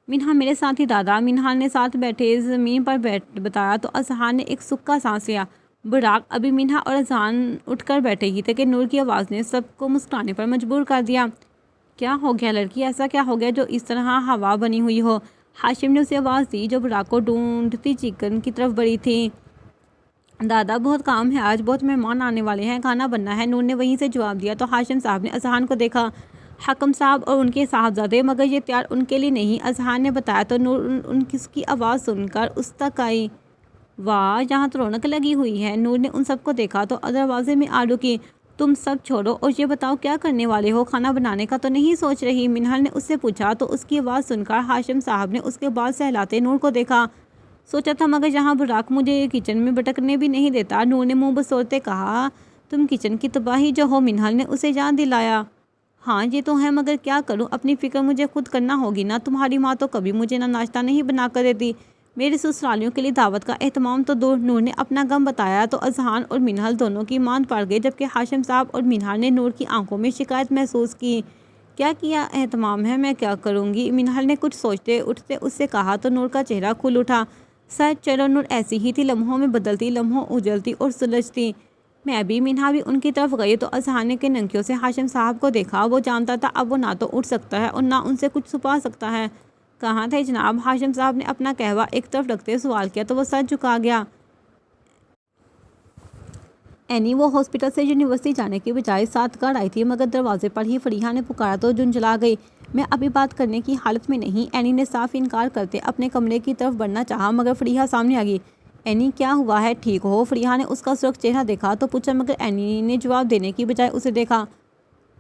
Speaker 1: منہا میرے ساتھ ہی دادا، منہا نے ساتھ بیٹھے زمین پر بتایا تو اظہار نے ایک سکا سانس لیا۔ براق ابھی منہا اور اذہان اٹھ کر بیٹھے ہی تھے کہ نور کی آواز نے سب کو مسکرانے پر مجبور کر دیا۔ کیا ہو گیا لڑکی، ایسا کیا ہو گیا جو اس طرح ہوا بنی ہوئی ہو؟ ہاشم نے اسے آواز دی جو براق کو ڈھونڈتی چکن کی طرف بڑھی تھی۔ دادا بہت کام ہے آج، بہت مہمان آنے والے ہیں، کھانا بننا ہے، نور نے وہیں سے جواب دیا۔ تو ہاشم صاحب نے اذہان کو دیکھا، حکم صاحب اور ان کے صاحبزادے، مگر یہ تیار ان کے لیے نہیں، اذہان نے بتایا۔ تو نور ان کی آواز سن کر اس تک آئی۔ واہ، یہاں تو رونق لگی ہوئی ہے۔ نور نے ان سب کو دیکھا تو دروازے میں آ رکی۔ تم سب چھوڑو اور یہ بتاؤ کیا کرنے والے ہو؟ کھانا بنانے کا تو نہیں سوچ رہی؟ منہل نے اس سے پوچھا۔ تو اس کی آواز سن کر ہاشم صاحب نے اس کے بال سہلاتے نور کو دیکھا۔ سوچا تھا مگر یہاں براق مجھے کچن میں بھٹکنے بھی نہیں دیتا۔ نور نے منہ بسورتے کہا۔ تم کچن کی تباہی جو ہو، منہل نے اسے یاد دلایا۔ ہاں یہ تو ہے، مگر کیا کروں، اپنی فکر مجھے خود کرنا ہوگی نا۔ تمہاری ماں تو کبھی مجھے نہ ناشتہ نہیں بنا کر دیتی، میرے سسرالیوں کے لیے دعوت کا اہتمام تو دور۔ نور نے اپنا غم بتایا تو اذہان اور منہل دونوں کی ماند پڑ گئے، جبکہ ہاشم صاحب اور منہل نے نور کی آنکھوں میں شکایت محسوس کی۔ کیا اہتمام ہے، میں کیا کروں گی؟ منہل نے کچھ سوچتے اٹھتے اس سے کہا تو نور کا چہرہ کھل اٹھا۔ سچ؟ چلو۔ نور ایسی ہی تھی، لمحوں میں بدلتی، لمحوں اجلتی اور سلجھتی۔ میں بھی، منہا بھی ان کی طرف گئی تو اذہان کے ننکیوں سے ہاشم صاحب کو دیکھا۔ وہ جانتا تھا اب وہ نہ تو اٹھ سکتا ہے اور نہ ان سے کچھ چھپا سکتا ہے۔ کہاں تھے جناب؟ ہاشم صاحب نے اپنا قہوہ ایک طرف رکھتے سوال کیا تو وہ سر جھکا گیا۔ اینی وہ ہاسپٹل سے یونیورسٹی جانے کی بجائے ساتھ گھر آئی تھی، مگر دروازے پر ہی فریحہ نے پکارا تو جھنجھلا گئی۔ میں ابھی بات کرنے کی حالت میں نہیں۔ اینی نے صاف انکار کرتے اپنے کمرے کی طرف بڑھنا چاہا، مگر فریحہ سامنے آ گئی۔ اینی کیا ہوا ہے، ٹھیک ہو؟ فریحہ نے اس کا سرخ چہرہ دیکھا تو پوچھا، مگر اینی نے جواب دینے کی بجائے اسے دیکھا۔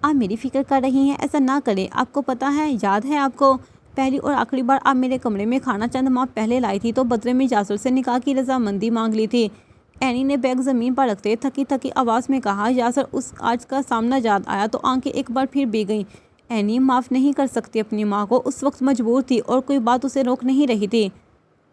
Speaker 1: آپ میری فکر کر رہی ہیں؟ ایسا نہ کریں، آپ کو پتہ ہے، یاد ہے آپ کو پہلی اور آخری بار آپ میرے کمرے میں کھانا چند ماہ پہلے لائی تھی تو بدلے میں یاسر سے نکاح کی رضامندی مانگ لی تھی؟ اینی نے بیگ زمین پر رکھتے تھکی تھکی آواز میں کہا۔ یاسر اس آج کا سامنا یاد آیا تو آنکھیں ایک بار پھر بھیگ گئیں۔ اینی معاف نہیں کر سکتی اپنی ماں کو، اس وقت مجبور تھی اور کوئی بات اسے روک نہیں رہی تھی۔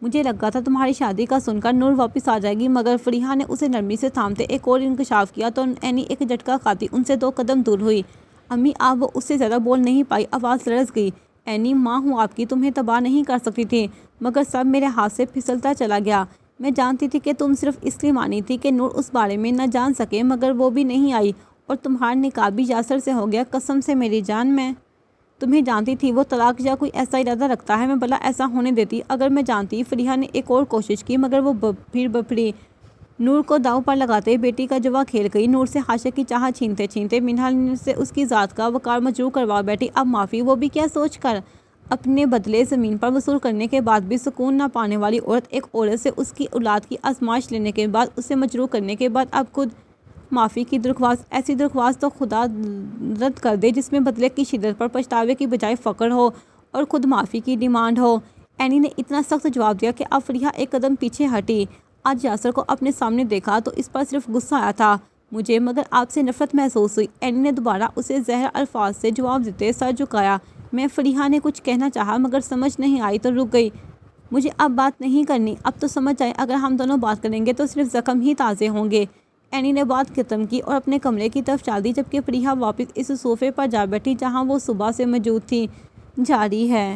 Speaker 1: مجھے لگا تھا تمہاری شادی کا سن کر نور واپس آ جائے گی، مگر فریحہ نے اسے نرمی سے تھامتے ایک اور انکشاف کیا تو اینی ایک جھٹکا کھاتی ان سے 2 قدم دور ہوئی۔ امی، آپ وہ اس سے زیادہ بول نہیں پائی، آواز لرز گئی۔ اینی، ماں ہوں آپ کی، تمہیں تباہ نہیں کر سکتی تھی، مگر سب میرے ہاتھ سے پھسلتا چلا گیا۔ میں جانتی تھی کہ تم صرف اس لیے مانی تھی کہ نور اس بارے میں نہ جان سکے، مگر وہ بھی نہیں آئی اور تمہارا نکاح بھی یاسر سے ہو گیا۔ قسم سے میری جان، میں تمہیں جانتی تھی وہ طلاق یا کوئی ایسا ارادہ رکھتا ہے، میں بھلا ایسا ہونے دیتی اگر میں جانتی؟ فریحہ نے ایک اور کوشش کی، مگر وہ پھر بپھری۔ نور کو داؤ پر لگاتے بیٹی کا جوا کھیل گئی۔ نور سے عاشق کی چاہت چھینتے چھینتے منہل سے اس کی ذات کا وقار مجروح کروا بیٹھی۔ اب معافی، وہ بھی کیا سوچ کر؟ اپنے بدلے زمین پر وصول کرنے کے بعد بھی سکون نہ پانے والی عورت، ایک عورت سے اس کی اولاد کی آزمائش لینے کے بعد، اسے مجروح کرنے کے بعد اب خود معافی کی درخواست۔ ایسی درخواست تو خدا رد کر دے جس میں بدلے کی شدت پر پچھتاوے کی بجائے فخر ہو اور خود معافی کی ڈیمانڈ ہو۔ اینی نے اتنا سخت جواب دیا کہ اب فریحہ ایک قدم پیچھے ہٹی۔ آج یاسر کو اپنے سامنے دیکھا تو اس پر صرف غصہ آیا تھا۔ مجھے مگر آپ سے نفرت محسوس ہوئی۔ اینی نے دوبارہ اسے زہر الفاظ سے جواب دیتے سر جھکایا۔ میں، فریحہ نے کچھ کہنا چاہا مگر سمجھ نہیں آئی تو رک گئی۔ مجھے اب بات نہیں کرنی، اب تو سمجھ جائیں اگر ہم دونوں بات کریں گے تو صرف زخم ہی تازے ہوں گے۔ اینی نے بات ختم کی اور اپنے کمرے کی طرف چال دی، جبکہ فریحہ واپس اس صوفے پر جا بیٹھی جہاں وہ صبح سے موجود تھی۔ جاری ہے۔